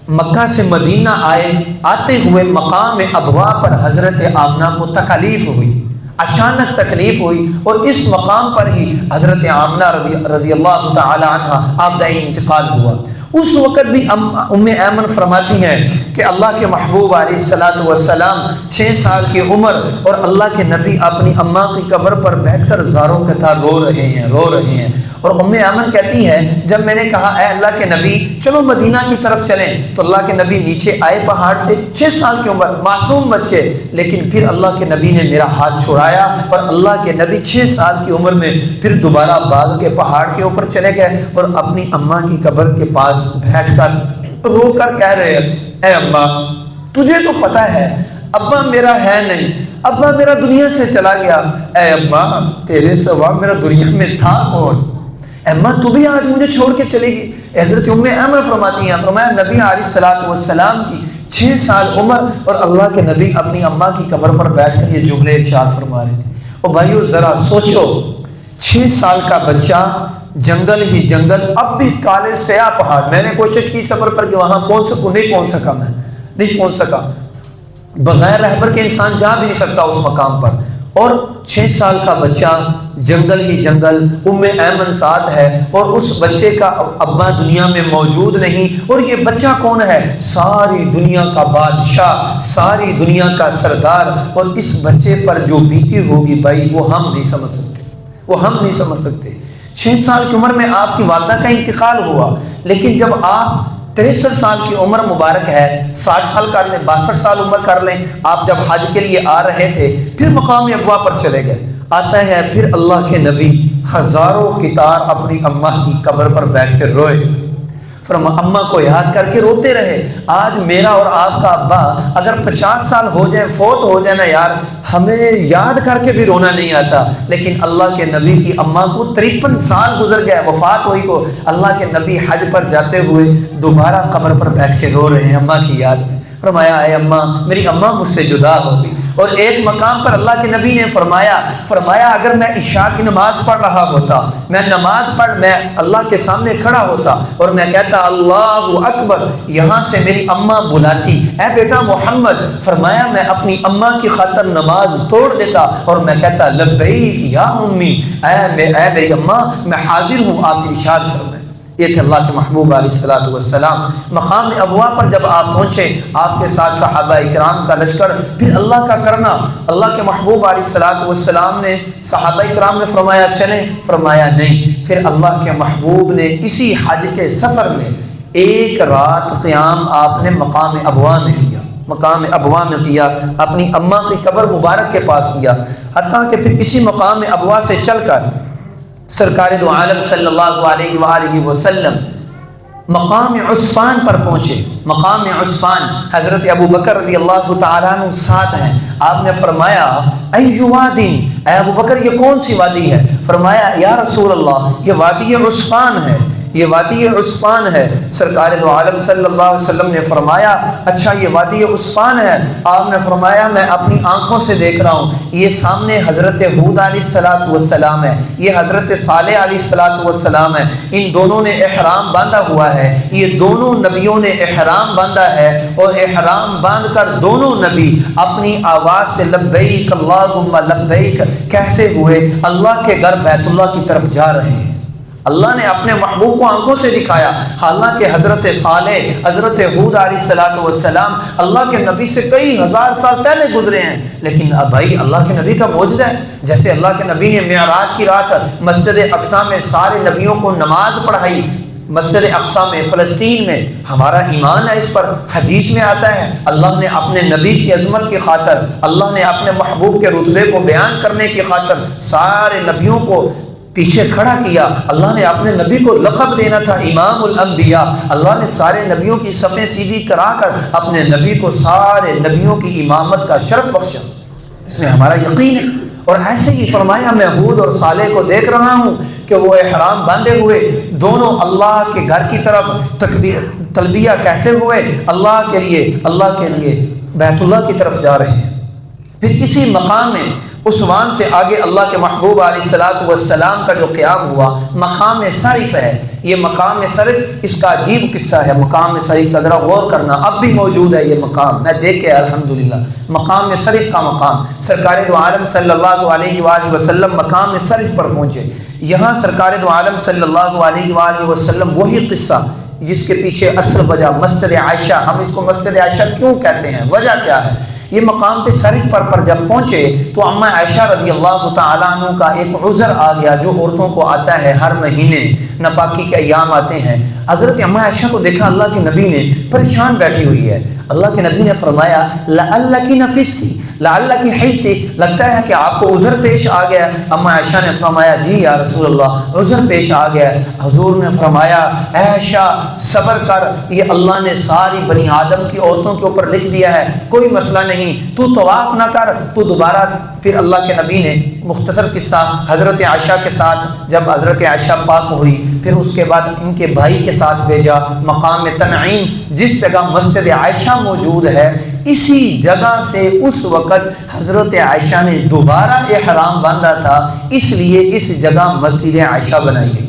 مکہ سے مدینہ آئے۔ آتے ہوئے مقام ابوا پر حضرت آمنہ کو تکلیف ہوئی، اچانک تکلیف ہوئی، اور اس مقام پر ہی حضرت آمنہ رضی اللہ تعالی عنہ آپ کا انتقال ہوا۔ اس وقت بھی ام ایمن فرماتی ہیں کہ اللہ کے محبوب علیہ الصلوۃ والسلام 6 سال کی عمر اور اللہ کے نبی اپنی اماں کی قبر پر بیٹھ کر زاروں قطار رو رہے ہیں۔ اور ام ایمن کہتی ہے جب میں نے کہا اے اللہ کے نبی چلو مدینہ کی طرف چلیں، تو اللہ کے نبی نیچے آئے پہاڑ سے، 6 سال کی عمر، معصوم بچے، لیکن پھر اللہ کے نبی نے میرا ہاتھ چھڑایا اور اللہ کے نبی 6 سال کی عمر میں پھر دوبارہ بھاگ کے پہاڑ کے اوپر چلے گئے اور اپنی اماں کی قبر کے پاس بیٹھ کر رو کر کہہ رہے ہیں اے اماں تجھے تو پتا ہے ابا میرا ہے نہیں، ابا میرا دنیا سے چلا گیا، اے اماں تیرے سوا میرا دنیا میں تھا کون، اماں تو بھی آج مجھے چھوڑ کے چلے گی۔ حضرت ام ایمن فرماتی ہیں، فرمایا نبی علیہ الصلوۃ والسلام کی 6 سال عمر اور اللہ کے نبی اپنی اماں کی قبر پر بیٹھ کر یہ جملے ارشاد فرما رہے تھے۔ اور بھائیو ذرا سوچو، 6 سال کا بچہ، جنگل ہی جنگل، اب بھی کالے سیاہ پہاڑ، میں نے کوشش کی سفر پر کہ وہاں پہنچ سکوں، نہیں پہنچ سکا، بغیر رہبر کے انسان جا بھی نہیں سکتا اس مقام پر۔ اور 6 سال کا بچہ، جنگل ہی جنگل، ام ایمن ساتھ ہے اور اس بچے کا ابا دنیا میں موجود نہیں، اور یہ بچہ کون ہے؟ ساری دنیا کا بادشاہ، ساری دنیا کا سردار، اور اس بچے پر جو بیتی ہوگی بھائی وہ ہم نہیں سمجھ سکتے۔ 6 سال کی عمر میں آپ کی والدہ کا انتقال ہوا، لیکن جب آپ 63 سال کی عمر مبارک ہے، 60 سال کر لیں، 62 سال عمر کر لیں، آپ جب حج کے لیے آ رہے تھے، پھر مقام ابوا پر چلے گئے۔ آتا ہے پھر اللہ کے نبی ہزاروں قطار اپنی اماں کی قبر پر بیٹھ کے روئے، اماں کو یاد کر کے روتے رہے۔ آج میرا اور آپ کا ابا اگر 50 سال ہو جائے، فوت ہو جائے نا یار، ہمیں یاد کر کے بھی رونا نہیں آتا، لیکن اللہ کے نبی کی اماں کو 53 سال گزر گئے، وفات ہوئی کو اللہ کے نبی حج پر جاتے ہوئے دوبارہ قبر پر بیٹھ کے رو رہے ہیں اماں کی یاد میں۔ فرمایا اے اماں میری اماں مجھ سے جدا ہو گئی۔ اور ایک مقام پر اللہ کے نبی نے فرمایا اگر میں عشاء کی نماز پڑھ رہا ہوتا، میں اللہ کے سامنے کھڑا ہوتا اور میں کہتا اللہ اکبر، یہاں سے میری اماں بلاتی اے بیٹا محمد، فرمایا میں اپنی اماں کی خاطر نماز توڑ دیتا اور میں کہتا لبیک یا امی، اے میری اماں میں حاضر ہوں، آپ کی ارشاد فرمائے۔ یہ تھے اللہ کے محبوب علیہ الصلوۃ والسلام۔ مقام ابوا پر جب آپ پہنچے، آپ کے ساتھ صحابہ کرام کا لشکر، پھر اللہ کا کرنا، اللہ کے محبوب علیہ الصلوۃ والسلام نے، صحابہ کرام نے فرمایا چلیں، فرمایا نہیں۔ پھر اللہ کے محبوب نے اسی حج کے سفر میں 1 رات قیام آپ نے مقام ابوا میں کیا، اپنی اماں کی قبر مبارک کے پاس کیا، حتیٰ کہ پھر اسی مقام ابوا سے چل کر سرکار دو عالم صلی اللہ علیہ وآلہ وسلم مقام عصفان پر پہنچے۔ مقام عصفان حضرت ابو بکر رضی اللہ تعالیٰ عنہ ساتھ ہیں۔ آپ نے فرمایا ای وادی، اے ابو بکر یہ کون سی وادی ہے؟ فرمایا یا رسول اللہ یہ وادی عصفان ہے، یہ وادی عصفان ہے۔ سرکار دو عالم صلی اللہ علیہ وسلم نے فرمایا اچھا یہ وادی عصفان ہے؟ آپ نے فرمایا میں اپنی آنکھوں سے دیکھ رہا ہوں، یہ سامنے حضرت ہود علیہ الصلوۃ والسلام ہے، یہ حضرت صالح علیہ الصلوۃ والسلام ہے، ان دونوں نے احرام باندھا ہوا ہے، یہ دونوں نبیوں نے احرام باندھا ہے، اور احرام باندھ کر دونوں نبی اپنی آواز سے لبیک اللہم لبیک کہتے ہوئے اللہ کے گھر بیت اللہ کی طرف جا رہے ہیں۔ اللہ نے اپنے محبوب کو آنکھوں سے دکھایا، حالانکہ حضرت صالح، حضرت ہود علیہ الصلوۃ والسلام اللہ کے نبی سے کئی ہزار سال پہلے گزرے ہیں، لیکن اب بھائی اللہ کے نبی کا معجزہ ہے۔ جیسے اللہ کے نبی نے معراج کی رات مسجد اقصی میں سارے نبیوں کو نماز پڑھائی، مسجد اقصی میں، فلسطین میں، ہمارا ایمان ہے اس پر۔ حدیث میں آتا ہے اللہ نے اپنے نبی کی عظمت کی خاطر، اللہ نے اپنے محبوب کے رتبے کو بیان کرنے کی خاطر سارے نبیوں کو پیچھے کھڑا کیا۔ اللہ نے اپنے نبی کو لقب دینا تھا امام الانبیاء، اللہ نے سارے نبیوں کی صفیں سیدھی کرا کر اپنے نبی کو سارے نبیوں کی امامت کا شرف بخشا۔ اس میں ہمارا یقین ہے۔ اور ایسے ہی فرمایا میں ہود اور صالح کو دیکھ رہا ہوں کہ وہ احرام باندھے ہوئے دونوں اللہ کے گھر کی طرف تلبیہ کہتے ہوئے اللہ کے لیے بیت اللہ کی طرف جا رہے ہیں۔ پھر اسی مقام میں عثمان سے آگے اللہ کے محبوب علیہ الصلوۃ والسلام کا جو قیام ہوا، مقام صرف ہے۔ یہ مقام صرف اس کا عجیب قصہ ہے۔ مقام صرف کا ذرا غور کرنا، اب بھی موجود ہے یہ مقام، میں دیکھ کے الحمدللہ مقام صرف کا مقام۔ سرکار دو عالم صلی اللہ علیہ وآلہ وسلم مقام صرف پر پہنچے۔ یہاں سرکار دو عالم صلی اللہ علیہ وآلہ وسلم وہی قصہ جس کے پیچھے اصل وجہ مسجد عائشہ، ہم اس کو مسجد عائشہ کیوں کہتے ہیں، وجہ کیا ہے؟ یہ مقام پہ صرف پر جب پہنچے تو اماں عائشہ رضی اللہ تعالیٰ عنہ کا ایک عذر آ گیا جو عورتوں کو آتا ہے، ہر مہینے ناپاکی کے ایام آتے ہیں۔ حضرت اماں عائشہ کو دیکھا اللہ کے نبی نے پریشان بیٹھی ہوئی ہے۔ اللہ کے نبی نے فرمایا لعلک نفستی، لعلک حستی، لگتا ہے کہ آپ کو عذر پیش آ گیا۔ اماں عائشہ نے فرمایا جی یا رسول اللہ عذر پیش آ گیا۔ حضور نے فرمایا عائشہ صبر کر، یہ اللہ نے ساری بنی آدم کی عورتوں کے اوپر لکھ دیا ہے، کوئی مسئلہ نہیں، تو طواف نہ کر، تو دوبارہ۔ پھر اللہ کے نبی نے مختصر قصہ حضرت عائشہ کے ساتھ، جب حضرت عائشہ پاک ہوئی پھر اس کے بعد ان کے بھائی کے ساتھ بھیجا مقام تنعیم، جس جگہ مسجد عائشہ موجود ہے، اسی جگہ سے اس وقت حضرت عائشہ نے دوبارہ احرام باندھا تھا، اس لیے اس جگہ مسجد عائشہ بنائی گئی۔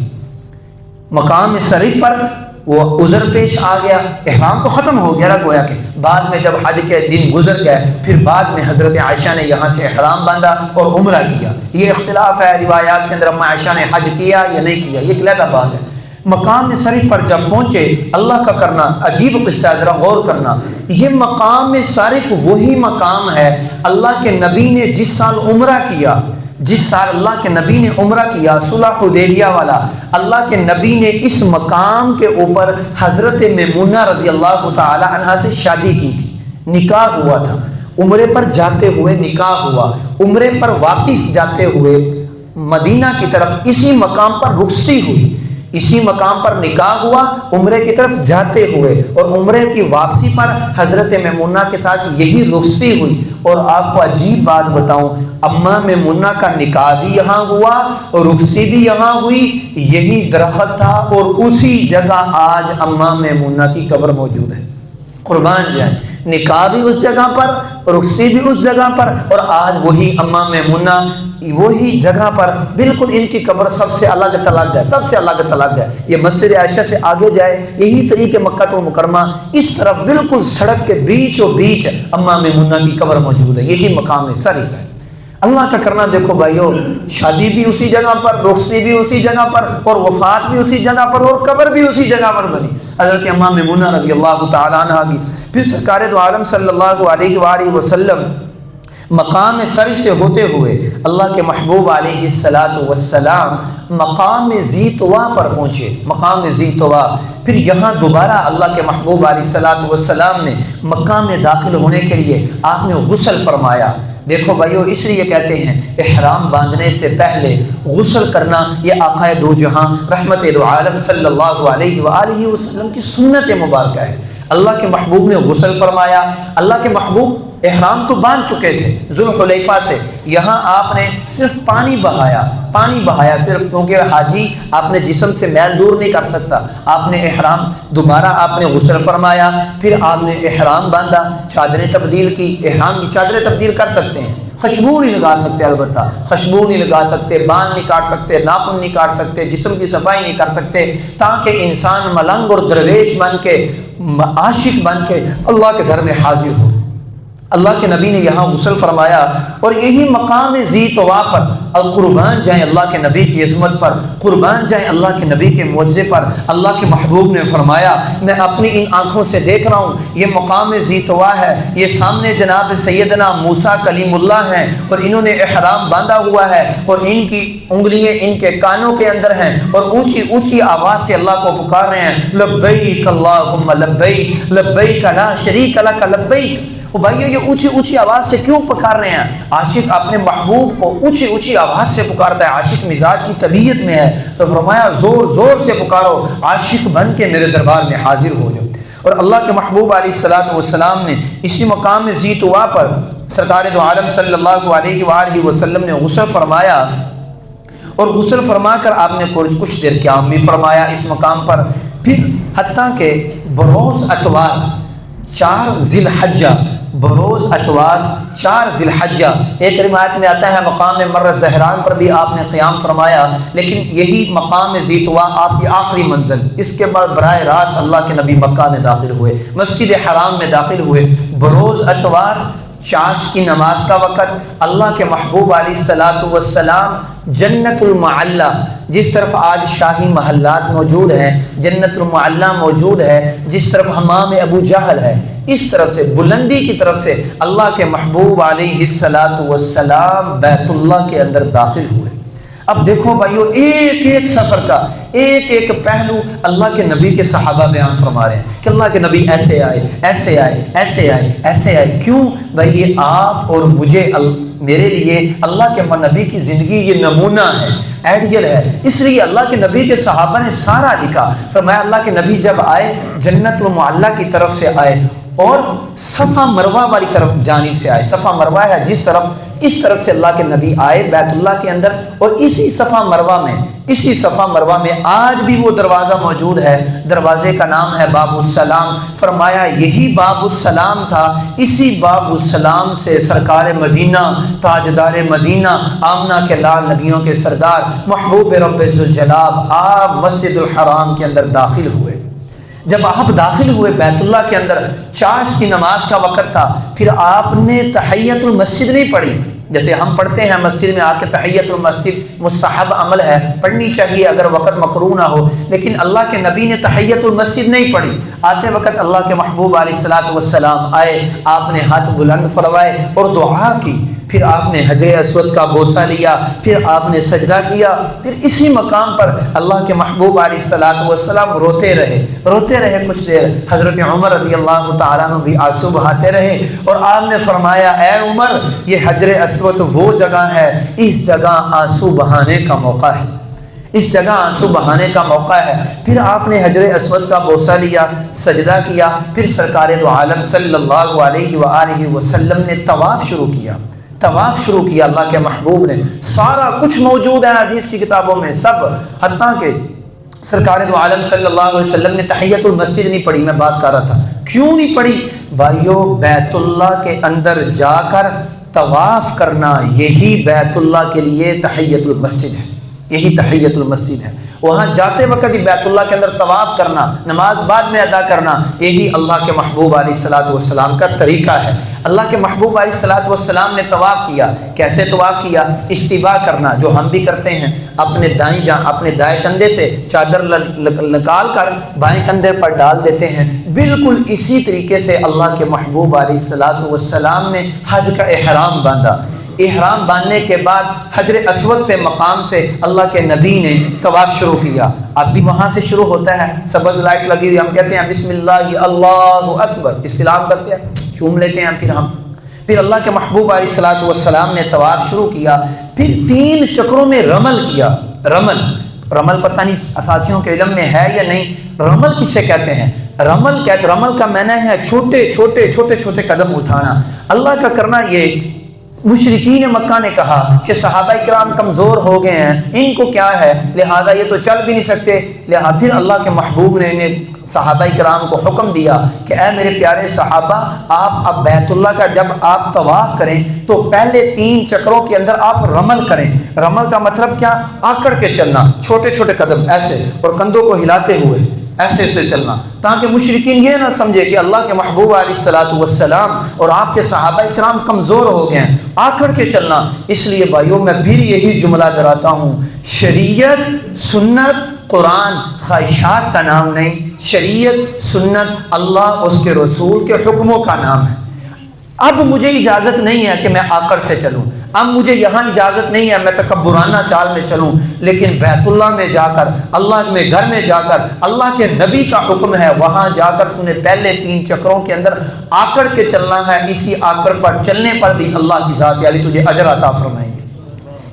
مقام شریف پر وہ عذر پیش آ گیا، احرام تو ختم ہو گیا گویا کہ بعد میں جب حج کے دن گزر گئے پھر بعد میں حضرت عائشہ نے یہاں سے احرام باندھا اور عمرہ کیا۔ یہ اختلاف ہے روایات کے اندر اماں عائشہ نے حج کیا یا نہیں کیا، یہ علیحدہ بات ہے۔ مقام شریف پر جب پہنچے اللہ کا کرنا عجیب قصہ، ذرا غور کرنا۔ یہ مقام شریف وہی مقام ہے اللہ کے نبی نے جس سال عمرہ کیا، جس سال اللہ کے نبی نے عمرہ کیا صلح حدیبیہ والا، اللہ کے نبی نے اس مقام کے اوپر حضرت میمونہ رضی اللہ تعالی عنہا سے شادی کی تھی، نکاح ہوا تھا۔ عمرے پر جاتے ہوئے نکاح ہوا، عمرے پر واپس جاتے ہوئے مدینہ کی طرف اسی مقام پر رخصتی ہوئی، اسی مقام پر نکاح ہوا عمرے کی طرف جاتے ہوئے، اور عمرے کی واپسی پر حضرت میمونہ کے ساتھ یہی رخصتی ہوئی۔ اور آپ کو عجیب بات بتاؤں، اماں میمونہ کا نکاح بھی یہاں ہوا اور رخصتی بھی یہاں ہوئی، یہی درخت تھا اور اسی جگہ آج اماں میمونہ کی قبر موجود ہے۔ قربان جائیں، نکاح بھی اس جگہ پر، رخصتی بھی اس جگہ پر، اور آج وہی اماں میمونہ وہی جگہ پر، بالکل ان کی قبر سب سے الگ تلگ ہے، سب سے الگ تلگ ہے۔ یہ مسجد عائشہ سے آگے جائے یہی طریقے مکہ المکرمہ، اس طرف بالکل سڑک کے بیچوں بیچ اماں میمونہ کی قبر موجود ہے، یہی مقام شریف ہے۔ اللہ کا کرنا دیکھو بھائیو، شادی بھی اسی جگہ پر، رخصتی بھی اسی جگہ پر، اور وفات بھی اسی جگہ پر، اور قبر بھی اسی جگہ پر بنی حضرت اماں میمونہ رضی اللہ تعالی عنہا کی۔ پھر سرکار دو عالم صلی اللہ علیہ وآلہ وسلم مقام شریف سے ہوتے ہوئے اللہ کے محبوب علیہ الصلوۃ والسلام مقام ذی طویٰ پر پہنچے، مقام ذی طویٰ۔ پھر یہاں دوبارہ اللہ کے محبوب علیہ الصلوۃ والسلام نے مکہ میں داخل ہونے کے لیے آپ نے غسل فرمایا۔ دیکھو بھائیو، اس لیے کہتے ہیں احرام باندھنے سے پہلے غسل کرنا یہ آقا دو جہاں رحمت دو عالم صلی اللہ علیہ وآلہ وسلم کی سنت مبارکہ ہے۔ اللہ کے محبوب نے غسل فرمایا۔ اللہ کے محبوب احرام تو باندھ چکے تھے ذوالحلیفہ سے، یہاں آپ نے صرف پانی بہایا صرف، کیونکہ حاجی اپنے جسم سے میل دور نہیں کر سکتا۔ آپ نے احرام دوبارہ آپ نے غسل فرمایا، پھر آپ نے احرام باندھا، چادریں تبدیل کی، احرام کی چادریں تبدیل کر سکتے ہیں، خوشبو نہیں لگا سکتے، البتہ خوشبو نہیں لگا سکتے، بال نہیں کاٹ سکتے، ناخن نہیں کاٹ سکتے، جسم کی صفائی نہیں کر سکتے، تاکہ انسان ملنگ اور درویش بن کے، عاشق بن کے اللہ کے گھر میں حاضر ہو۔ اللہ کے نبی نے یہاں غسل فرمایا، اور یہی مقام ذی طوا پر قربان جائیں اللہ کے نبی کی عظمت پر، قربان جائیں اللہ کے نبی کے معجزے پر۔ اللہ کے محبوب نے فرمایا میں اپنی ان آنکھوں سے دیکھ رہا ہوں، یہ مقام ذی طوا ہے، یہ سامنے جناب سیدنا موسیٰ کلیم اللہ ہیں، اور انہوں نے احرام باندھا ہوا ہے، اور ان کی انگلیاں ان کے کانوں کے اندر ہیں، اور اونچی اونچی آواز سے اللہ کو پکار رہے ہیں، لبیک اللہم لبیک لبیک لا شریک لک لبیک۔ وہ بھائیو یہ اونچی اونچی آواز سے کیوں پکار رہے ہیں؟ عاشق اپنے محبوب کو اونچی اونچی آواز سے پکارتا ہے، عاشق مزاج کی طبیعت میں ہے، تو فرمایا زور زور سے پکارو، عاشق بن کے میرے دربار میں حاضر ہو جاؤ۔ اور اللہ کے محبوب علیہ الصلوۃ والسلام نے اسی مقام ذی طوا پر سرکار دو عالم صلی اللہ علیہ وآلہ وسلم نے غسل فرمایا، اور غسل فرما کر آپ نے کچھ دیر قیام بھی فرمایا اس مقام پر۔ پھر حتیٰ کہ بروز اتوار 4 ذی الحجہ، بروز اتوار 4 ذی الحجہ، ایک روایت میں آتا ہے مقام مر زہران پر بھی آپ نے قیام فرمایا، لیکن یہی مقام ذی طوا آپ کی آخری منزل، اس کے بعد براہ راست اللہ کے نبی مکہ میں داخل ہوئے، مسجد حرام میں داخل ہوئے۔ بروز اتوار چاشت کی نماز کا وقت اللہ کے محبوب علیہ الصلوۃ والسلام جنت المعلی، جس طرف آج شاہی محلات موجود ہیں، جنت المعلی موجود ہے، جس طرف حمام ابو جہل ہے، اس طرف سے بلندی کی طرف سے اللہ کے محبوب علیہ الصلوۃ والسلام بیت اللہ کے اندر داخل ہوئے۔ اب دیکھو بھائیو ایک ایک سفر کا ایک ایک پہلو اللہ کے نبی کے صحابہ بیان فرما رہے ہیں کہ اللہ کے نبی ایسے آئے ایسے آئے ایسے آئے ایسے آئے۔ کیوں بھائی؟ یہ آپ اور مجھے میرے لیے اللہ کے نبی کی زندگی یہ نمونہ ہے، آئیڈیل ہے، اس لیے اللہ کے نبی کے صحابہ نے سارا لکھا۔ فرمایا اللہ کے نبی جب آئے جنت المعلی کی طرف سے آئے، اور صفا مروہ والی طرف جانب سے آئے۔ صفا مروہ ہے جس طرف، اس طرف سے اللہ کے نبی آئے بیت اللہ کے اندر، اور اسی صفا مروہ میں آج بھی وہ دروازہ موجود ہے، دروازے کا نام ہے باب السلام۔ فرمایا یہی باب السلام تھا، اسی باب السلام سے سرکار مدینہ، تاجدار مدینہ، آمنہ کے لال نبیوں کے سردار، محبوب رب ذوالجلال آپ مسجد الحرام کے اندر داخل ہوئے۔ جب آپ داخل ہوئے بیت اللہ کے اندر، چاشت کی نماز کا وقت تھا، پھر آپ نے تحیت المسجد نہیں پڑھی، جیسے ہم پڑھتے ہیں مسجد میں آ کے تحیت المسجد، مستحب عمل ہے، پڑھنی چاہیے اگر وقت مکروہ نہ ہو، لیکن اللہ کے نبی نے تحیت المسجد نہیں پڑھی۔ آتے وقت اللہ کے محبوب علیہ الصلوۃ والسلام آئے، آپ نے ہاتھ بلند فرمائے اور دعا کی، پھر آپ نے حجر اسود کا بوسہ لیا، پھر آپ نے سجدہ کیا، پھر اسی مقام پر اللہ کے محبوب علیہ الصلوۃ والسلام روتے رہے کچھ دیر۔ حضرت عمر رضی اللہ تعالیٰ عنہ بھی آنسو بہاتے رہے، اور آپ نے فرمایا اے عمر یہ حجر اسود وہ جگہ ہے، اس جگہ آنسو بہانے کا موقع ہے، اس جگہ آنسو بہانے کا موقع ہے۔ پھر آپ نے حجر اسود کا بوسہ لیا، سجدہ کیا، پھر سرکار دو عالم صلی اللہ علیہ وآلہ وسلم نے طواف شروع کیا۔ اللہ کے محبوب نے، سارا کچھ موجود ہے حدیث کی کتابوں میں سب، حتیٰ کہ سرکار دو عالم صلی اللہ علیہ وسلم نے تحیت المسجد نہیں پڑھی۔ میں بات کر رہا تھا کیوں نہیں پڑھی بھائیو، بیت اللہ کے اندر جا کر طواف کرنا یہی بیت اللہ کے لیے تحیت المسجد ہے، یہی تحیت المسجد ہے۔ وہاں جاتے وقت ہی بیت اللہ کے اندر طواف کرنا، نماز بعد میں ادا کرنا، یہی اللہ کے محبوب علیہ الصلوۃ والسلام کا طریقہ ہے۔ اللہ کے محبوب علیہ الصلوۃ والسلام نے طواف کیا، کیسے طواف کیا؟ اشتباع کرنا، جو ہم بھی کرتے ہیں، اپنے دائیں کندھے سے چادر نکال کر بائیں کندھے پر ڈال دیتے ہیں، بالکل اسی طریقے سے اللہ کے محبوب علیہ الصلوۃ والسلام نے حج کا احرام باندھا۔ احرام باندھنے کے بعد حجر اسود سے مقام سے اللہ کے نبی نے طواف شروع کیا۔ اب بھی وہاں سے شروع ہوتا ہے، سبز لائٹ لگی ہوئی، ہم کہتے ہیں بسم اللہ اللہ اکبر، استلام کرتے ہیں، چوم لیتے ہیں، پھر اللہ کے محبوب علیہ الصلوۃ والسلام نے طواف شروع کیا، پھر 3 چکروں میں رمل کیا۔ رمل پتہ نہیں ساتھیوں کے علم میں ہے یا نہیں، رمل کسے کہتے ہیں؟ رمل کا معنی ہے چھوٹے قدم اٹھانا۔ اللہ کا کرنا یہ مشرکین مکہ نے کہا کہ صحابہ کرام کمزور ہو گئے ہیں، ان کو کیا ہے، لہذا یہ تو چل بھی نہیں سکتے، لہذا پھر اللہ کے محبوب نے صحابہ کرام کو حکم دیا کہ اے میرے پیارے صحابہ، آپ اب بیت اللہ کا جب آپ طواف کریں تو پہلے 3 چکروں کے اندر آپ رمل کریں۔ رمل کا مطلب کیا؟ آکڑ کے چلنا، چھوٹے قدم ایسے، اور کندھوں کو ہلاتے ہوئے، ایسے سے چلنا، تاکہ مشرکین یہ نہ سمجھے کہ اللہ کے محبوب علیہ الصلوۃ والسلام اور آپ کے صحابہ کرام کمزور ہو گئے ہیں، آکڑ کے چلنا۔ اس لیے بھائیوں میں پھر یہی جملہ دہراتا ہوں، شریعت سنت قرآن خواہشات کا نام نہیں، شریعت سنت اللہ اس کے رسول کے حکموں کا نام ہے۔ اب مجھے اجازت نہیں ہے کہ میں آکڑ سے چلوں، اب مجھے یہاں اجازت نہیں ہے میں تکبرانہ چال میں چلوں، لیکن بیت اللہ میں جا کر، اللہ میں گھر میں جا کر، اللہ کے نبی کا حکم ہے وہاں جا کر تو نے پہلے 3 چکروں کے اندر آکڑ کے چلنا ہے۔ اسی آکڑ پر چلنے پر بھی اللہ کی ذات عالی تجھے اجر عطا فرمائیں گے۔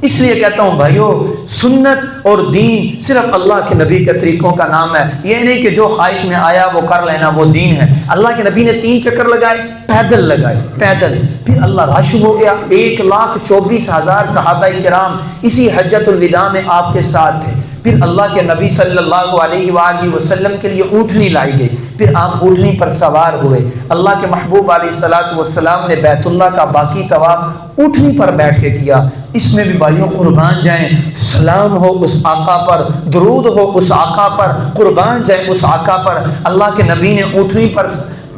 اس لیے کہتا ہوں بھائیو، سنت اور دین صرف اللہ کے نبی کے طریقوں کا نام ہے، یہ نہیں کہ جو خواہش میں آیا وہ کر لینا وہ دین ہے۔ اللہ کے نبی نے 3 چکر لگائے، پیدل لگائے، پیدل، پھر اللہ رش ہو گیا، 1,24,000 صحابہ کرام اسی حجۃ الوداع میں آپ کے ساتھ تھے۔ پھر اللہ کے نبی صلی اللہ علیہ وآلہ وسلم کے لیے اونٹنی لائی گئی، پھر آپ اونٹنی پر سوار ہوئے۔ اللہ کے محبوب علیہ الصلوۃ والسلام نے بیت اللہ کا باقی طواف اونٹنی پر بیٹھ کے کیا۔ اس میں بھی بھائیوں قربان جائیں، سلام ہو اس آقا پر، درود ہو اس آقا پر، قربان جائیں اس آقا پر۔ اللہ کے نبی نے اونٹنی پر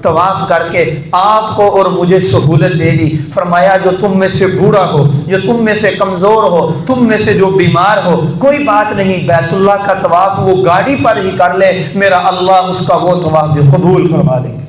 طواف کر کے آپ کو اور مجھے سہولت دے دی، فرمایا جو تم میں سے بوڑھا ہو، جو تم میں سے کمزور ہو، تم میں سے جو بیمار ہو، کوئی بات نہیں، بیت اللہ کا طواف وہ گاڑی پر ہی کر لے، میرا اللہ اس کا وہ طواف بھی قبول فرما دے گا۔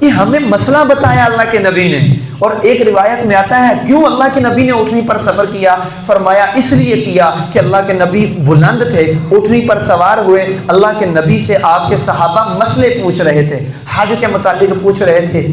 یہ ہمیں مسئلہ بتایا اللہ کے نبی نے۔ اور ایک روایت میں آتا ہے کیوں اللہ کے نبی نے اونٹنی پر سفر کیا، فرمایا اس لیے کیا کہ اللہ کے نبی بلند تھے، اونٹنی پر سوار ہوئے، اللہ کے نبی سے آپ کے صحابہ مسئلے پوچھ رہے تھے، حج کے متعلق پوچھ رہے تھے،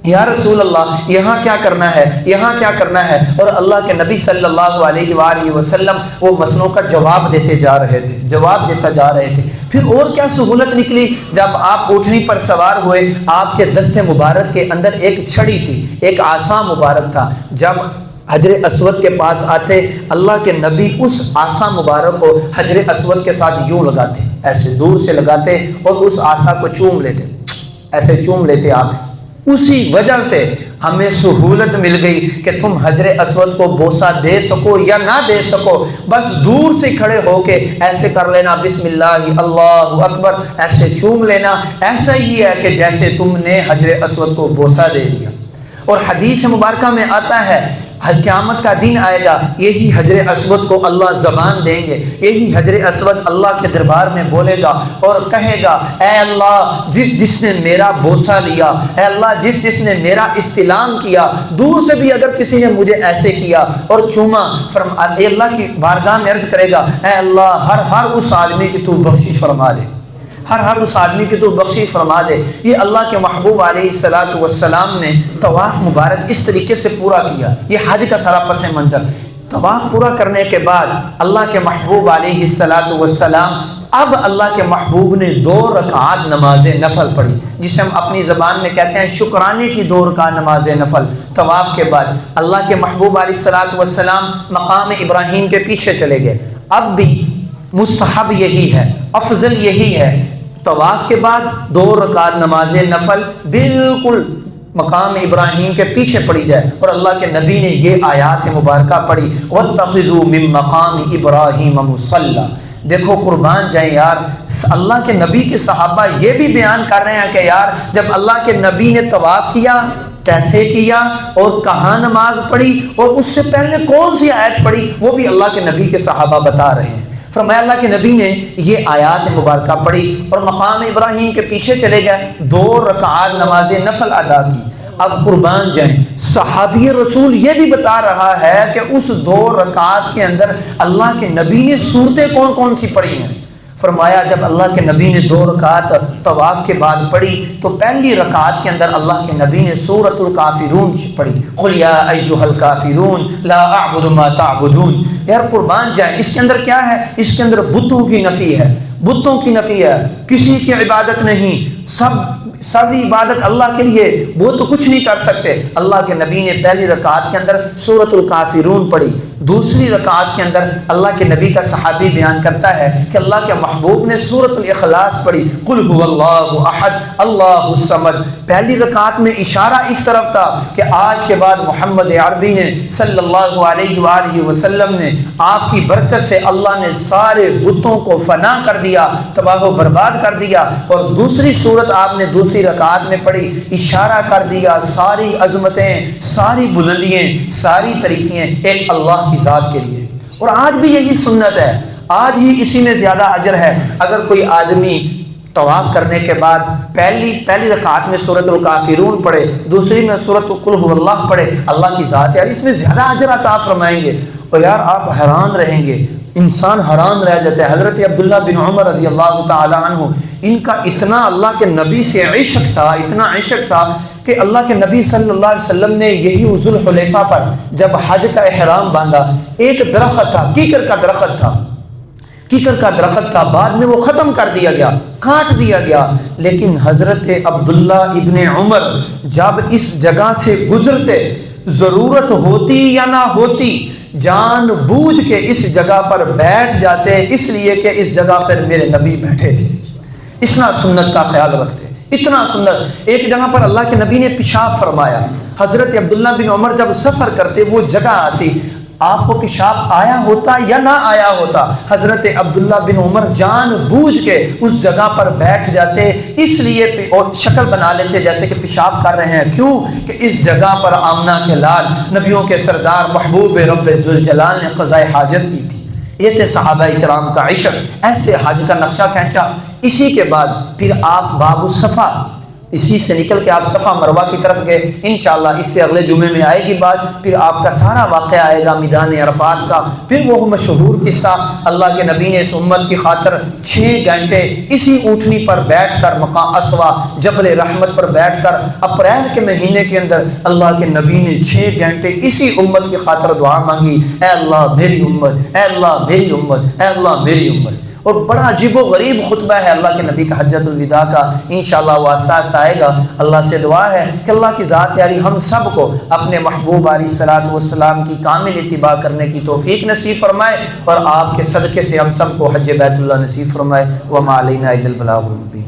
یا رسول اللہ یہاں کیا کرنا ہے، یہاں کیا کرنا ہے، اور اللہ کے نبی صلی اللہ علیہ وآلہ وسلم وہ مسئلوں کا جواب دیتے جا رہے تھے، جواب دیتا جا رہے تھے۔ پھر اور کیا سہولت نکلی، جب آپ اونٹنی پر سوار ہوئے، آپ کے دست مبارک کے اندر ایک چھڑی تھی، ایک عصا مبارک تھا، جب حجر اسود کے پاس آتے اللہ کے نبی اس عصا مبارک کو حجر اسود کے ساتھ یوں لگاتے، ایسے دور سے لگاتے اور اس عصا کو چوم لیتے، ایسے چوم لیتے آپ۔ اسی وجہ سے ہمیں سہولت مل گئی کہ تم حجر اسود کو بوسہ دے سکو یا نہ دے سکو، بس دور سے کھڑے ہو کے ایسے کر لینا، بسم اللہ اللہ اکبر، ایسے چوم لینا، ایسا ہی ہے کہ جیسے تم نے حجر اسود کو بوسہ دے دیا۔ اور حدیث مبارکہ میں آتا ہے قیامت کا دن آئے گا، یہی حجر اسود کو اللہ زبان دیں گے، یہی حجر اسود اللہ کے دربار میں بولے گا اور کہے گا، اے اللہ جس نے میرا بوسہ لیا، اے اللہ جس نے میرا استلام کیا، دور سے بھی اگر کسی نے مجھے ایسے کیا اور چوما، اے اللہ کی بارگاہ میں عرض کرے گا، اے اللہ ہر اس آدمی کی تو بخشش فرما دے، ہر اس آدمی کی تو بخشش فرما دے۔ یہ اللہ کے محبوب علیہ الصلوۃ والسلام نے طواف مبارک اس طریقے سے پورا کیا۔ یہ حج کا سارا پس منظر۔ طواف پورا کرنے کے بعد اللہ کے محبوب علیہ الصلوۃ والسلام، اب اللہ کے محبوب نے 2 رکعات نماز نفل پڑھی، جسے ہم اپنی زبان میں کہتے ہیں شکرانے کی 2 رکعت نماز نفل۔ طواف کے بعد اللہ کے محبوب علیہ الصلوۃ والسلام مقام ابراہیم کے پیچھے چلے گئے۔ اب بھی مستحب یہی ہے، افضل یہی ہے، طواف کے بعد 2 رکعت نماز نفل بالکل مقام ابراہیم کے پیچھے پڑھی جائے۔ اور اللہ کے نبی نے یہ آیات مبارکہ پڑھی، وَاتَّخِذُوا مِن مَّقَامِ إِبْرَاهِيمَ مُصَلًّى۔ دیکھو قربان جائیں یار، اللہ کے نبی کے صحابہ یہ بھی بیان کر رہے ہیں کہ یار جب اللہ کے نبی نے طواف کیا کیسے کیا اور کہاں نماز پڑھی اور اس سے پہلے کون سی آیت پڑھی، وہ بھی اللہ کے نبی کے صحابہ بتا رہے ہیں۔ فرمایا اللہ کے نبی نے یہ آیات مبارکہ پڑھی اور مقام ابراہیم کے پیچھے چلے گئے، 2 رکعات نماز نفل ادا کی۔ اب قربان جائیں، صحابی رسول یہ بھی بتا رہا ہے کہ اس 2 رکعات کے اندر اللہ کے نبی نے سورتیں کون کون سی پڑھی ہیں۔ فرمایا جب اللہ کے نبی نے 2 رکعات طواف کے بعد پڑھی تو پہلی رکعت کے اندر اللہ کے نبی نے سورۃ الکافرون پڑھی، قل یا ایھا الکافرون لا اعبد ما تعبدون۔ یار قربان جائیں، اس کے اندر کیا ہے؟ اس کے اندر بتوں کی نفی ہے، بتوں کی نفی ہے، کسی کی عبادت نہیں، سب عبادت اللہ کے لیے، وہ تو کچھ نہیں کر سکتے۔ اللہ کے نبی نے پہلی رکعت کے اندر سورۃ الکافرون پڑھی، دوسری رکعت کے اندر اللہ کے نبی کا صحابی بیان کرتا ہے کہ اللہ کے محبوب نے سورۃ الاخلاص پڑھی، قل هو اللہ احد اللہ الصمد۔ پہلی رکعت میں اشارہ اس طرف تھا کہ آج کے بعد محمد عربی نے صلی اللہ علیہ وآلہ وسلم نے آپ کی برکت سے اللہ نے سارے بتوں کو فنا کر دیا، تباہ و برباد کر دیا۔ اور دوسری صورت آپ نے دوسری رکعت میں پڑھی، اشارہ کر دیا ساری عظمتیں، ساری بلندیاں، ساری تعریفیں ایک اللہ کی ذات کے لیے۔ اور آج بھی یہی سنت ہے، آج ہی اسی میں زیادہ اجر ہے۔ اگر کوئی آدمی طواف کرنے کے بعد پہلی رکعت میں سورۃ الکافرون پڑھے، دوسری میں سورۃ قل هو اللہ پڑھے، اللہ کی ذات یار اس میں زیادہ اجر عطا فرمائیں گے۔ اور یار آپ حیران رہیں گے، انسان حیران رہ جاتا ہے۔ حضرت عبداللہ بن عمر رضی اللہ تعالی عنہ، ان کا اتنا اللہ کے نبی سے عشق تھا، اتنا عشق تھا کہ اللہ کے نبی صلی اللہ علیہ وسلم نے یہی ذوالحلیفہ پر جب حج کا احرام باندھا، ایک درخت تھا، کیکر کا درخت تھا، کیکر کا درخت تھا، بعد میں وہ ختم کر دیا گیا، کاٹ دیا گیا، لیکن حضرت عبداللہ ابن عمر جب اس جگہ سے گزرتے، ضرورت ہوتی یا نہ ہوتی، جان بوجھ کے اس جگہ پر بیٹھ جاتے، اس لیے کہ اس جگہ پر میرے نبی بیٹھے تھے۔ اتنا سنت کا خیال رکھتے، اتنا سنت۔ ایک جگہ پر اللہ کے نبی نے پیشاب فرمایا، حضرت عبداللہ بن عمر جب سفر کرتے وہ جگہ آتی، آپ کو پیشاب آیا ہوتا یا نہ آیا ہوتا، حضرت عبداللہ بن عمر جان بوجھ کے اس جگہ پر بیٹھ جاتے، اس لیے اور شکل بنا لیتے جیسے کہ پیشاب کر رہے ہیں۔ کیوں کہ اس جگہ پر آمنہ کے لال، نبیوں کے سردار، محبوب رب ذوالجلال نے قضاء حاجت کی تھی۔ یہ تھے صحابہ کرام کا عشق، ایسے حج کا نقشہ کھینچا۔ اسی کے بعد پھر آپ باب الصفا، اسی سے نکل کے آپ صفا مروہ کی طرف گئے، انشاءاللہ اس سے اگلے جمعے میں آئے گی بات، پھر آپ کا سارا واقعہ آئے گا میدان عرفات کا۔ پھر وہ مشہور قصہ، اللہ کے نبی نے اس امت کی خاطر 6 گھنٹے اسی اونٹنی پر بیٹھ کر مقام اسوا جبل رحمت پر بیٹھ کر اپریل کے مہینے کے اندر اللہ کے نبی نے 6 گھنٹے اسی امت کی خاطر دعا مانگی، اے اللہ میری امت، اے اللہ میری امت، اے اللہ میری امت۔ اور بڑا عجیب و غریب خطبہ ہے اللہ کے نبی کا حجۃ الوداع کا، انشاءاللہ وہ آہستہ آہستہ آئے گا۔ اللہ سے دعا ہے کہ اللہ کی ذات یاری ہم سب کو اپنے محبوب علیہ الصلوۃ والسلام کی کامل اتباع کرنے کی توفیق نصیب فرمائے، اور آپ کے صدقے سے ہم سب کو حج بیت اللہ نصیب فرمائے۔ وما علینا الا البلاغ المبین۔